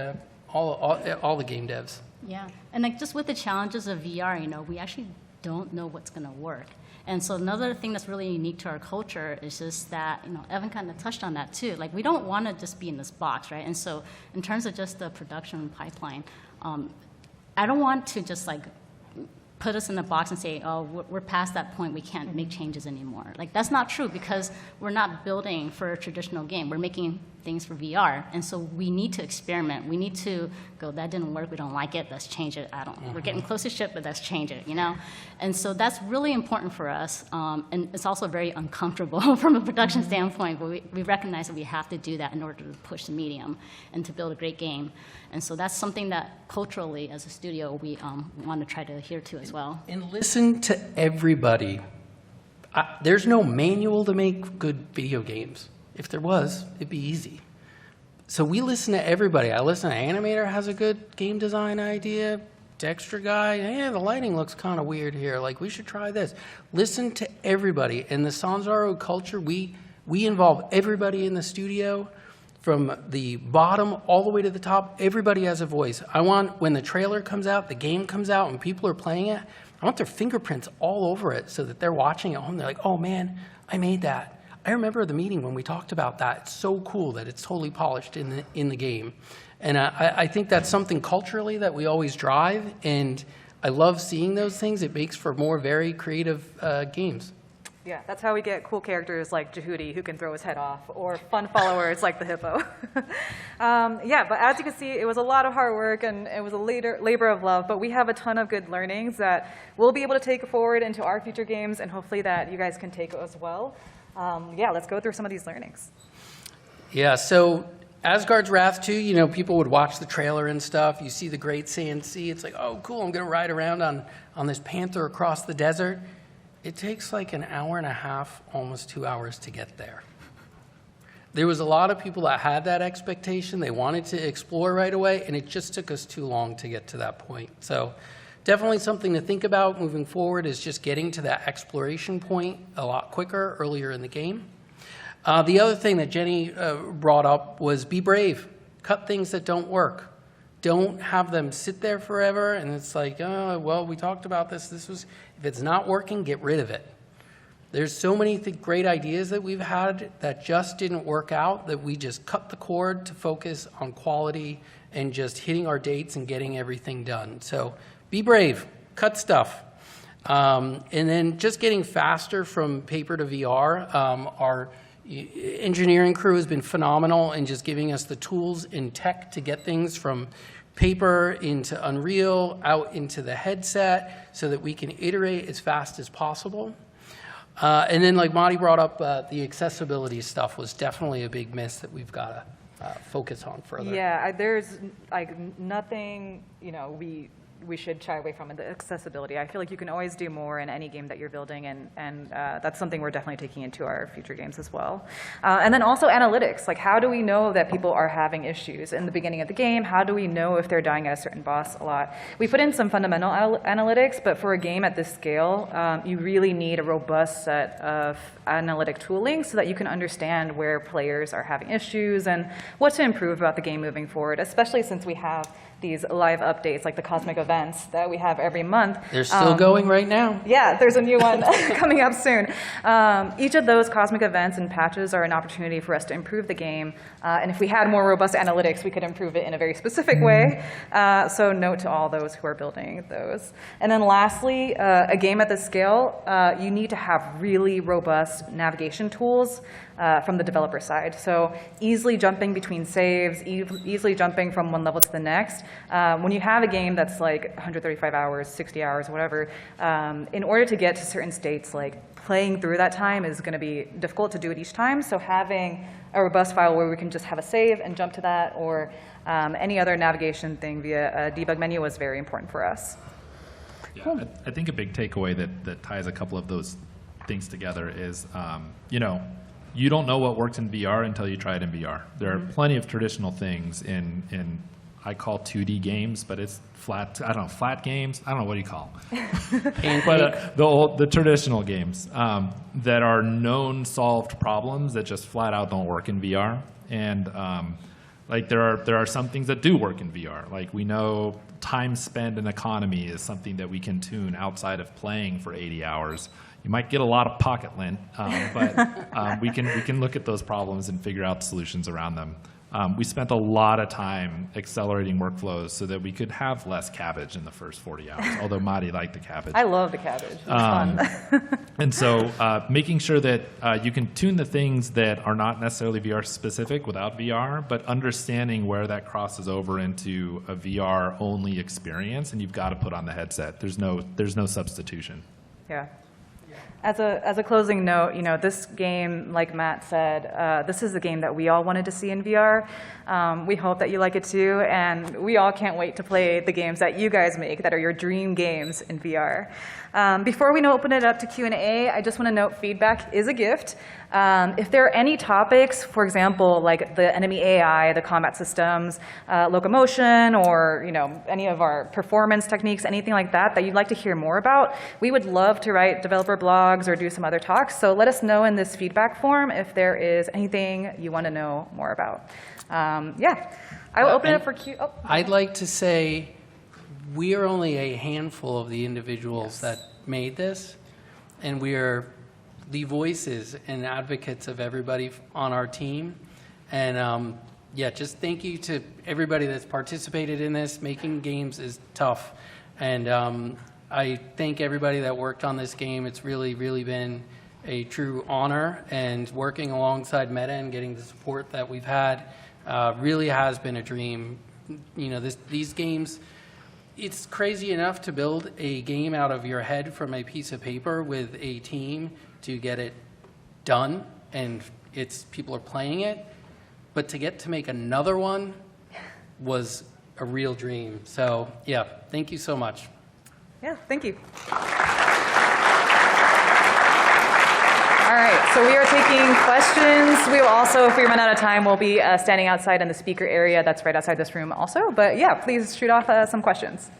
all the game devs. Yeah, and like just with the challenges of VR, we actually don't know what's going to work. And so another thing that's really unique to our culture is just that, Evan kind of touched on that too. Like, we don't want to just be in this box, right? And so in terms of just the production pipeline, I don't want to just like put us in the box and say, oh, we're past that point, we can't make changes anymore. Like, that's not true, because we're not building for a traditional game. We're making things for VR. And so we need to experiment. We need to go, that didn't work, we don't like it, let's change it. We're getting close to ship, but let's change it, And so that's really important for us. And it's also very uncomfortable from a production standpoint, but we recognize that we have to do that in order to push the medium and to build a great game. And so that's something that culturally, as a studio, we want to try to adhere to as well. And listen to everybody. There's no manual to make good video games. If there was, it'd be easy. So we listen to everybody. I listen to Animator has a good game design idea. Dexter guy, the lighting looks kind of weird here. Like, we should try this. Listen to everybody. In the Sanzaru culture, we involve everybody in the studio, from the bottom all the way to the top. Everybody has a voice. I want, when the trailer comes out, the game comes out, and people are playing it, I want their fingerprints all over it so that they're watching at home. They're like, oh man, I made that. I remember the meeting when we talked about that. It's so cool that it's totally polished in the game. And I think that's something culturally that we always drive, and I love seeing those things. It makes for more very creative games. Yeah, that's how we get cool characters like Jehudi, who can throw his head off, or fun followers like the hippo. Yeah, but as you can see, it was a lot of hard work, and it was a labor of love, but we have a ton of good learnings that we'll be able to take forward into our future games, and hopefully that you guys can take as well. Yeah, let's go through some of these learnings. Yeah, so Asgard's Wrath 2, people would watch the trailer and stuff. You see the great sand sea. It's like, oh, cool, I'm going to ride around on this panther across the desert. It takes like an hour and a half, almost 2 hours to get there. There was a lot of people that had that expectation. They wanted to explore right away, and it just took us too long to get to that point. So definitely something to think about moving forward is just getting to that exploration point a lot quicker, earlier in the game. The other thing that Jenny brought up was be brave. Cut things that don't work. Don't have them sit there forever, and it's like, oh, well, we talked about this. If it's not working, get rid of it. There's so many great ideas that we've had that just didn't work out, that we just cut the cord to focus on quality and just hitting our dates and getting everything done. So be brave, cut stuff. And then just getting faster from paper to VR. Our engineering crew has been phenomenal in just giving us the tools and tech to get things from paper into Unreal, out into the headset, so that we can iterate as fast as possible. And then, like Madi brought up, the accessibility stuff was definitely a big miss that we've got to focus on further. Yeah, there's like nothing, we should shy away from in the accessibility. I feel like you can always do more in any game that you're building, and that's something we're definitely taking into our future games as well. And then also analytics, like how do we know that people are having issues in the beginning of the game? How do we know if they're dying at a certain boss a lot? We put in some fundamental analytics, but for a game at this scale, you really need a robust set of analytic tooling so that you can understand where players are having issues and what to improve about the game moving forward, especially since we have these live updates, like the cosmic events that we have every month. They're still going right now. Yeah, there's a new one coming up soon. Each of those cosmic events and patches are an opportunity for us to improve the game. And if we had more robust analytics, we could improve it in a very specific way. So note to all those who are building those. And then lastly, a game at this scale, you need to have really robust navigation tools from the developer side. So easily jumping between saves, easily jumping from one level to the next. When you have a game that's like 135 hours, 60 hours, whatever, in order to get to certain states, like playing through that time is going to be difficult to do it each time. So having a robust file where we can just have a save and jump to that, or any other navigation thing via a debug menu was very important for us. Yeah, cool. I think a big takeaway that ties a couple of those things together is, you don't know what works in VR until you try it in VR. There are plenty of traditional things in I call 2D games, but it's flat games. I don't know, what do you call them? But the traditional games that are known solved problems that just flat out don't work in VR. And like there are some things that do work in VR. Like we know time spent in economy is something that we can tune outside of playing for 80 hours. You might get a lot of pocket lint, but we can look at those problems and figure out solutions around them. We spent a lot of time accelerating workflows so that we could have less cabbage in the first 40 hours, although Madi liked the cabbage. I love the cabbage. It's fun. And so making sure that you can tune the things that are not necessarily VR specific without VR, but understanding where that crosses over into a VR only experience, and you've got to put on the headset. There's no substitution. Yeah. As a closing note, this game, like Matt said, this is a game that we all wanted to see in VR. We hope that you like it too, and we all can't wait to play the games that you guys make that are your dream games in VR. Before we open it up to Q&A, I just want to note feedback is a gift. If there are any topics, for example, like the enemy AI, the combat systems, locomotion, or any of our performance techniques, anything like that you'd like to hear more about, we would love to write developer blogs or do some other talks. So let us know in this feedback form if there is anything you want to know more about. Yeah, I will open it up for Q. Oh. I'd like to say we are only a handful of the individuals that made this, and we are the voices and advocates of everybody on our team. And yeah, just thank you to everybody that's participated in this. Making games is tough. And I thank everybody that worked on this game. It's really, really been a true honor. And working alongside Meta and getting the support that we've had really has been a dream. These games, it's crazy enough to build a game out of your head from a piece of paper with a team to get it done, and people are playing it. But to get to make another one was a real dream. So yeah, thank you so much. Yeah, thank you. All right, so we are taking questions. We will also, if we run out of time, we'll be standing outside in the speaker area that's right outside this room also. But yeah, please shoot off some questions.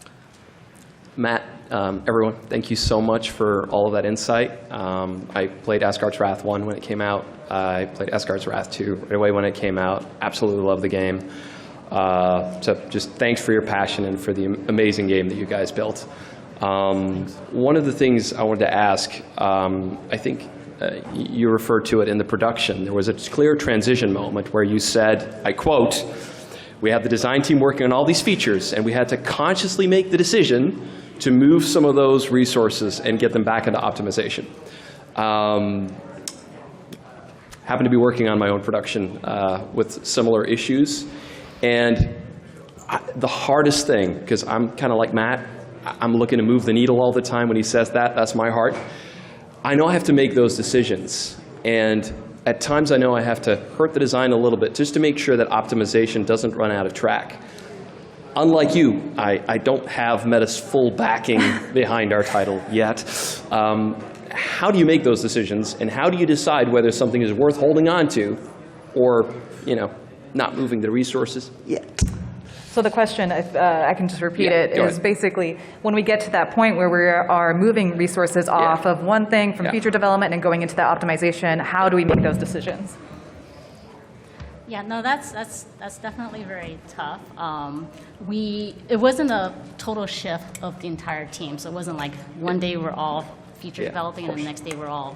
Matt, everyone, thank you so much for all of that insight. I played Asgard's Wrath 1 when it came out. I played Asgard's Wrath 2 right away when it came out. Absolutely love the game. So just thanks for your passion and for the amazing game that you guys built. One of the things I wanted to ask, I think you referred to it in the production. There was a clear transition moment where you said, I quote, "We have the design team working on all these features, and we had to consciously make the decision to move some of those resources and get them back into optimization." Happen to be working on my own production with similar issues. And The hardest thing, because I'm kind of like Matt, I'm looking to move the needle all the time when he says that. That's my heart. I know I have to make those decisions. And at times I know I have to hurt the design a little bit just to make sure that optimization doesn't run out of track. Unlike you, I don't have Meta's full backing behind our title yet. How do you make those decisions, and how do you decide whether something is worth holding on to or, not moving the resources yet? So the question, if I can just repeat it, go is ahead. basically when we get to that point where we are moving resources off of one thing from feature development and going into the optimization, how do we make those decisions? Yeah, no, that's definitely very tough. It wasn't a total shift of the entire team, so it wasn't like one day we're all feature developing and the next day we're all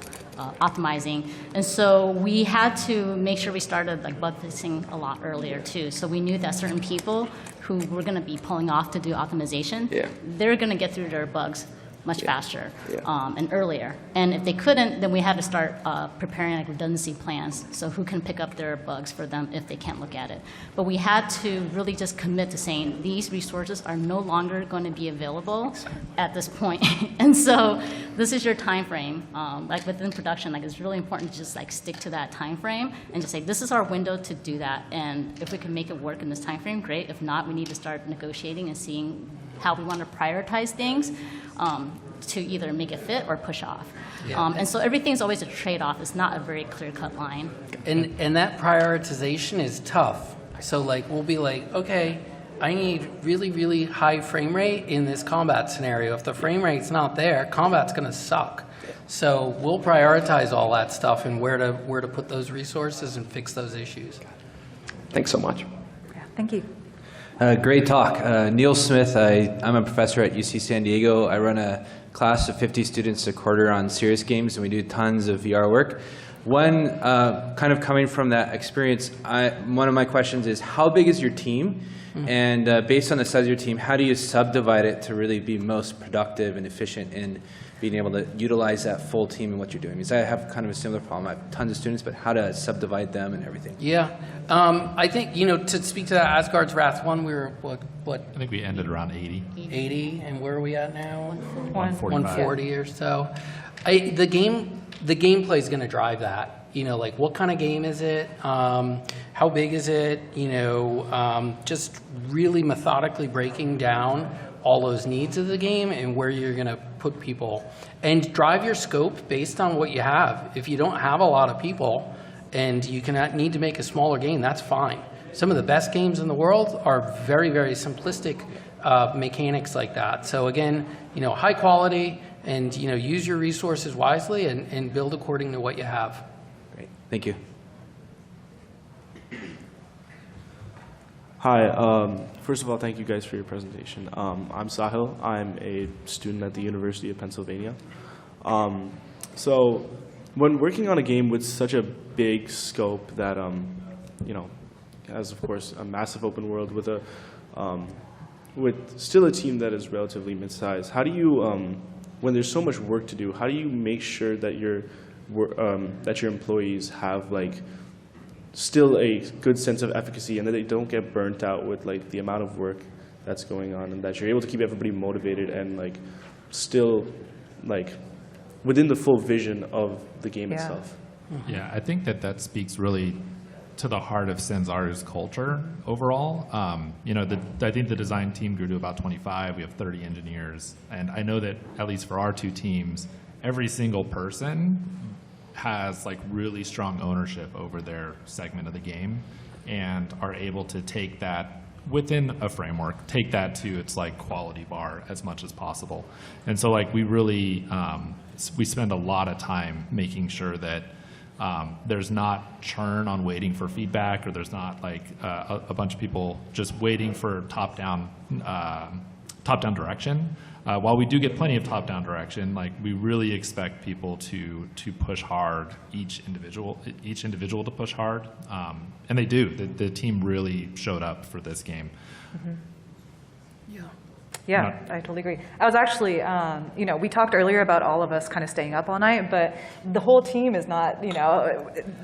optimizing. And so we had to make sure we started like bug fixing a lot earlier too. So we knew that certain people who were going to be pulling off to do optimization, they're going to get through their bugs much faster and earlier. And if they couldn't, then we had to start preparing like redundancy plans, so who can pick up their bugs for them if they can't look at it. But we had to really just commit to saying these resources are no longer going to be available at this point. And so this is your time frame. Like within production, like it's really important to just like stick to that time frame and just say this is our window to do that. And if we can make it work in this time frame, great. If not, we need to start negotiating and seeing how we want to prioritize things to either make it fit or push off. And so everything's always a trade-off. It's not a very clear-cut line. And that prioritization is tough. So like we'll be like, okay, I need really, really high frame rate in this combat scenario. If the frame rate's not there, combat's going to suck. So we'll prioritize all that stuff and where to put those resources and fix those issues. Thanks so much. Yeah, thank you. Great talk. Neil Smith, I'm a professor at UC San Diego. I run a class of 50 students a quarter on serious games, and we do tons of VR work. One, kind of coming from that experience, one of my questions is, how big is your team? And based on the size of your team, how do you subdivide it to really be most productive and efficient in being able to utilize that full team in what you're doing? Because I have kind of a similar problem. I have tons of students, but how to subdivide them and everything. Yeah. I think, to speak to that Asgard's Wrath 1, we were, what? I think we ended around 80. 80, and where are we at now? 145. 140 or so. The gameplay is going to drive that. Like what kind of game is it? How big is it? Just really methodically breaking down all those needs of the game and where you're going to put people. And drive your scope based on what you have. If you don't have a lot of people and you need to make a smaller game, that's fine. Some of the best games in the world are very, very simplistic mechanics like that. So again, high quality and use your resources wisely and build according to what you have. Great. Thank you. Hi. First of all, thank you guys for your presentation. I'm Sahil. I'm a student at the University of Pennsylvania. So when working on a game with such a big scope that, has, of course, a massive open world with with still a team that is relatively mid-sized, how do you, when there's so much work to do, how do you make sure that your employees have still a good sense of efficacy and that they don't get burnt out with the amount of work that's going on, and that you're able to keep everybody motivated and still within the full vision of the game itself? Yeah, I think that speaks really to the heart of Sanzaru's culture overall. I think the design team grew to about 25. We have 30 engineers. And I know that, at least for our two teams, every single person has really strong ownership over their segment of the game and are able to take that within a framework, take that to its quality bar as much as possible. And so we really, we spend a lot of time making sure that there's not churn on waiting for feedback, or there's not a bunch of people just waiting for top-down direction. While we do get plenty of top-down direction, we really expect people to push hard, each individual to push hard, and they do. The team really showed up for this game. Mm-hmm. Yeah. Yeah, I totally agree. I was actually, we talked earlier about all of us kind of staying up all night, but the whole team is not, a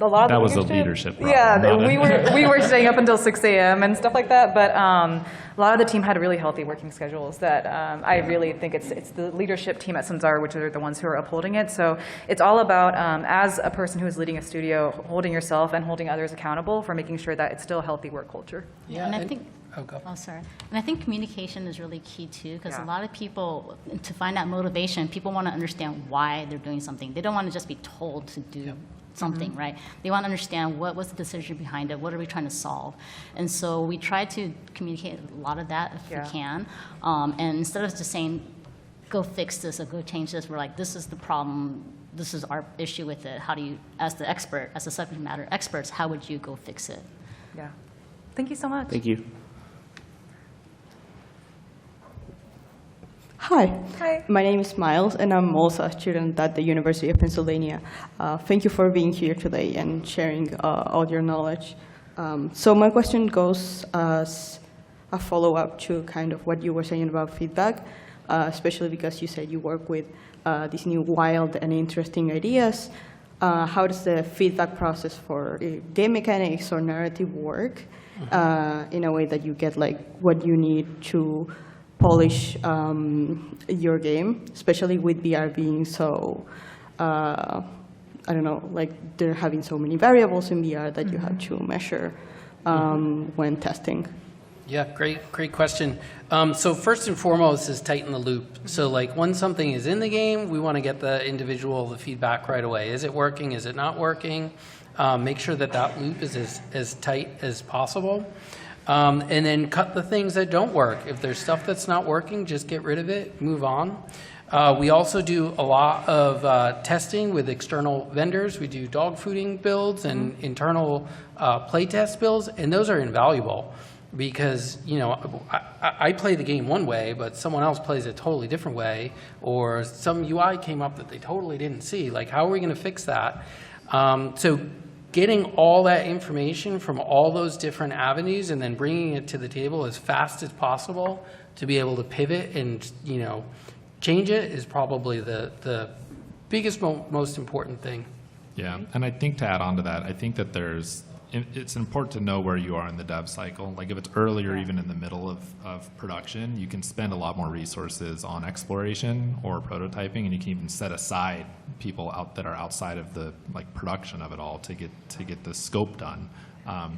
lot of That the was a leadership problem. Yeah, not a- we were staying up until 6 a.m. and stuff like that, but a lot of the team had really healthy working schedules that I really think it's the leadership team at Sanzaru, which are the ones who are upholding it. So it's all about, as a person who is leading a studio, holding yourself and holding others accountable for making sure that it's still a healthy work culture. Yeah, and I think, go. oh, sorry. And I think communication is really key too, because Yeah. a lot of people, to find that motivation, people want to understand why they're doing something. They don't want to just be told to do something, right? They want to understand what was the decision behind it, what are we trying to solve? And so we try to communicate a lot of that if we can. And instead of just saying, go fix this or go change this, we're like, this is the problem, this is our issue with it. How do you, as the expert, as the subject matter experts, how would you go fix it? Yeah. Thank you so much. Thank you. Hi. Hi. My name is Miles, and I'm also a student at the University of Pennsylvania. Thank you for being here today and sharing all your knowledge. So my question goes as a follow-up to kind of what you were saying about feedback, especially because you said you work with these new wild and interesting ideas. How does the feedback process for game mechanics or narrative work in a way that you get like what you need to polish your game, especially with VR being so, I don't know, like they're having so many variables in VR that you have to measure when testing? Yeah, great question. So first and foremost is tighten the loop. So like when something is in the game, we want to get the individual the feedback right away. Is it working? Is it not working? Make sure that that loop is as tight as possible. And then cut the things that don't work. If there's stuff that's not working, just get rid of it, move on. We also do a lot of testing with external vendors. We do dog fooding builds and internal playtest builds, and those are invaluable because, I play the game one way, but someone else plays it a totally different way, or some UI came up that they totally didn't see. Like, how are we going to fix that? So getting all that information from all those different avenues and then bringing it to the table as fast as possible to be able to pivot and, change it is probably the biggest, most important thing. Yeah, and I think to add on to that, I think that it's important to know where you are in the dev cycle. Like if it's earlier, even in the middle of production, you can spend a lot more resources on exploration or prototyping, and you can even set aside people that are outside of the production of it all to get the scope done,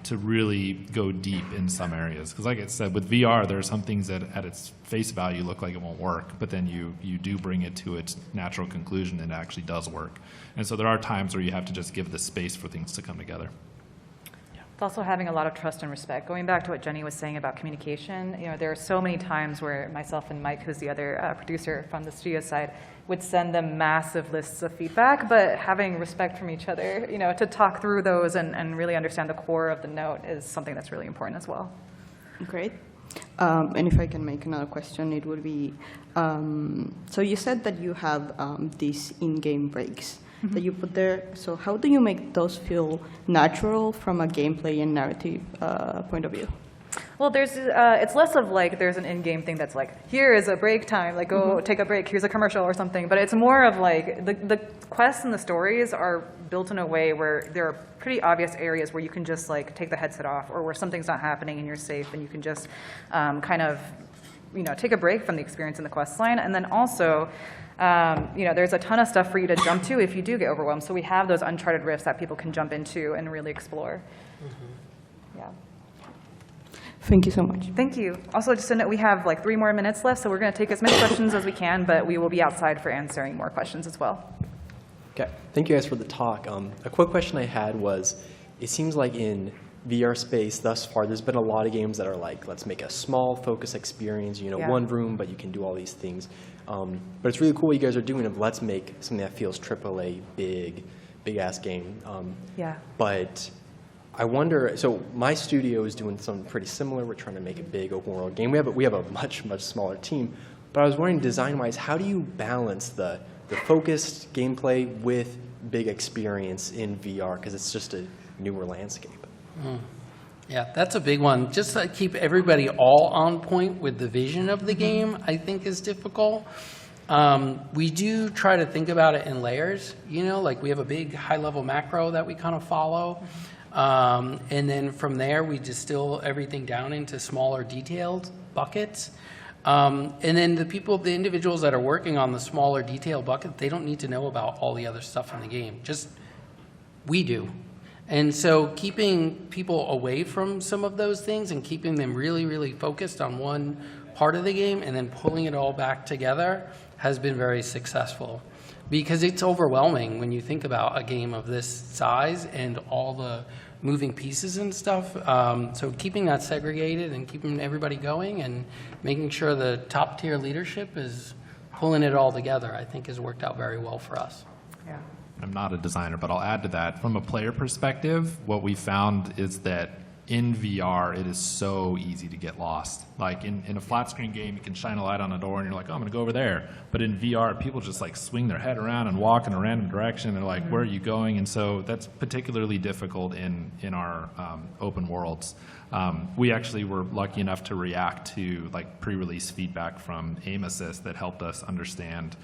to really go deep in some areas. Because like I said, with VR, there are some things that at its face value look like it won't work, but then you do bring it to its natural conclusion and it actually does work. And so there are times where you have to just give the space for things to come together. It's also having a lot of trust and respect. Going back to what Jenny was saying about communication, there are so many times where myself and Mike, who's the other producer from the studio side, would send them massive lists of feedback, but having respect from each other, to talk through those and really understand the core of the note is something that's really important as well. Great. And if I can make another question, it would be, so you said that you have these in-game breaks that you put there. So how do you make those feel natural from a gameplay and narrative point of view? Well, it's less of like there's an in-game thing that's like, here is a break time, like go take a break, here's a commercial or something. But it's more of like the quests and the stories are built in a way where there are pretty obvious areas where you can just like take the headset off, or where something's not happening and you're safe and you can just kind of take a break from the experience in the quest line. And then also, there's a ton of stuff for you to jump to if you do get overwhelmed. So we have those uncharted rifts that people can jump into and really explore. Yeah. Thank you so much. Thank you. Also, just to note, we have like 3 more minutes left, so we're going to take as many questions as we can, but we will be outside for answering more questions as well. Okay. Thank you guys for the talk. A quick question I had was, it seems like in VR space thus far, there's been a lot of games that are like, let's make a small focus experience, one room, but you can do all these things. But it's really cool what you guys are doing of let's make something that feels AAA, big ass game. Yeah. But I wonder, so my studio is doing something pretty similar. We're trying to make a big open world game. We have a much smaller team. But I was wondering, design-wise, how do you balance the focused gameplay with big experience in VR? Because it's just a newer landscape. Yeah, that's a big one. Just to keep everybody all on point with the vision of the game, I think is difficult. We do try to think about it in layers, like we have a big high-level macro that we kind of follow. And then from there, we distill everything down into smaller detailed buckets. And then the individuals that are working on the smaller detailed bucket, they don't need to know about all the other stuff in the game. Just we do. And so keeping people away from some of those things and keeping them really, really focused on one part of the game and then pulling it all back together has been very successful. Because it's overwhelming when you think about a game of this size and all the moving pieces and stuff. So keeping that segregated and keeping everybody going and making sure the top tier leadership is pulling it all together, I think has worked out very well for us. Yeah. I'm not a designer, but I'll add to that. From a player perspective, what we found is that in VR, it is so easy to get lost. Like in a flat screen game, you can shine a light on a door and you're like, oh, I'm gonna go over there. But in VR, people just like swing their head around and walk in a random direction. They're like, where are you going? And so that's particularly difficult in our open worlds. We actually were lucky enough to react to like pre-release feedback from Aim Assist that helped us understand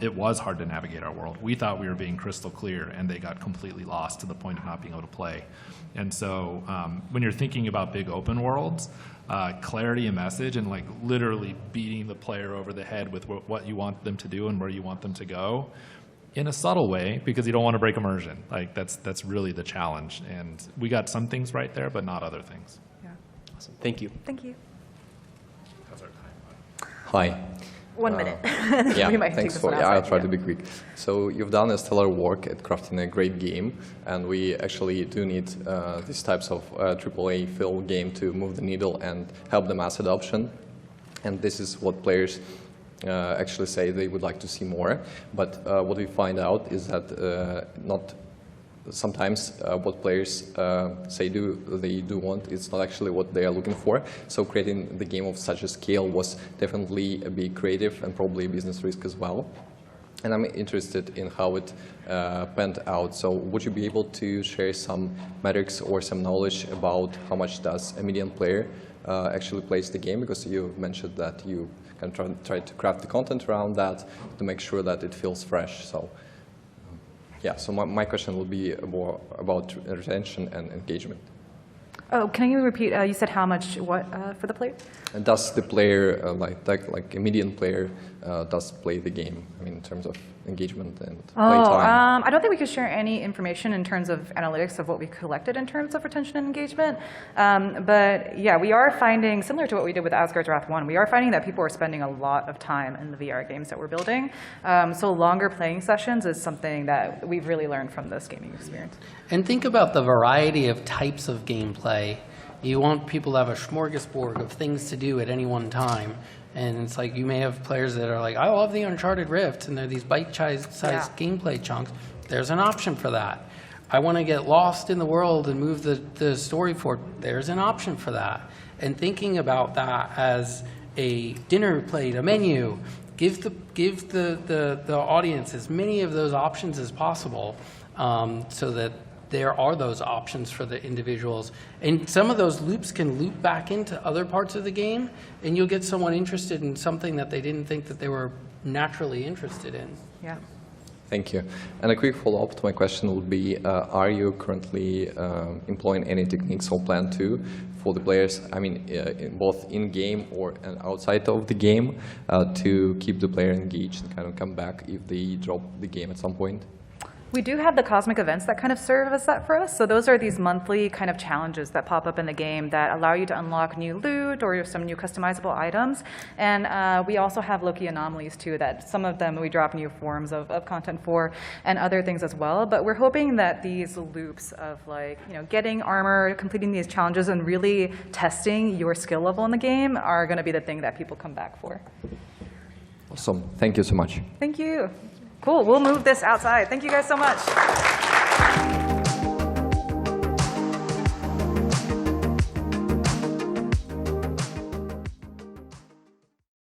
it was hard to navigate our world. We thought we were being crystal clear, and they got completely lost to the point of not being able to play. And so when you're thinking about big open worlds, clarity of message and like literally beating the player over the head with what you want them to do and where you want them to go in a subtle way, because you don't want to break immersion. Like that's really the challenge. And we got some things right there, but not other things. Yeah. Awesome. Thank you. Thank you. That's our time. Hi. 1 minute. Yeah, We might take thanks this for one yeah, I'll outside, try to be quick. So you've done a stellar work at crafting a great game, and we actually do need these types of AAA fill game to move the needle and help the mass adoption. And this is what players actually say they would like to see more. But what we find out is that not sometimes what players say they do want is not actually what they are looking for. So creating the game of such a scale was definitely a big creative and probably a business risk as well. And I'm interested in how it panned out. So would you be able to share some metrics or some knowledge about how much does a median player actually plays the game? Because you mentioned that you can try to craft the content around that to make sure that it feels fresh. So. Yeah, so my question will be more about retention and engagement. Oh, can you repeat? You said how much, what, for the player? And does the player, like a median player, does play the game? I mean, in terms of engagement and play time? I don't think we could share any information in terms of analytics of what we collected in terms of retention and engagement. But yeah, we are finding, similar to what we did with Asgard's Wrath 1, we are finding that people are spending a lot of time in the VR games that we're building. So longer playing sessions is something that we've really learned from this gaming experience. And think about the variety of types of gameplay. You want people to have a smorgasbord of things to do at any one time. And it's like you may have players that are like, I love the Uncharted Rift, and they're these bite-sized gameplay chunks. There's an option for that. I want to get lost in the world and move the story forward. There's an option for that. And thinking about that as a dinner plate, a menu, give the audience as many of those options as possible, so that there are those options for the individuals. And some of those loops can loop back into other parts of the game, and you'll get someone interested in something that they didn't think that they were naturally interested in. Yeah. Thank you. And a quick follow-up to my question would be, are you currently employing any techniques or plan to for the players, I mean, both in-game or outside of the game, to keep the player engaged and kind of come back if they drop the game at some point? We do have the cosmic events that kind of serve as that for us. So those are these monthly kind of challenges that pop up in the game that allow you to unlock new loot or some new customizable items. And we also have Loki anomalies too, that some of them we drop new forms of content for and other things as well. But we're hoping that these loops of like, getting armor, completing these challenges and really testing your skill level in the game are going to be the thing that people come back for. Awesome. Thank you so much. Thank you. Cool. We'll move this outside. Thank you guys so much.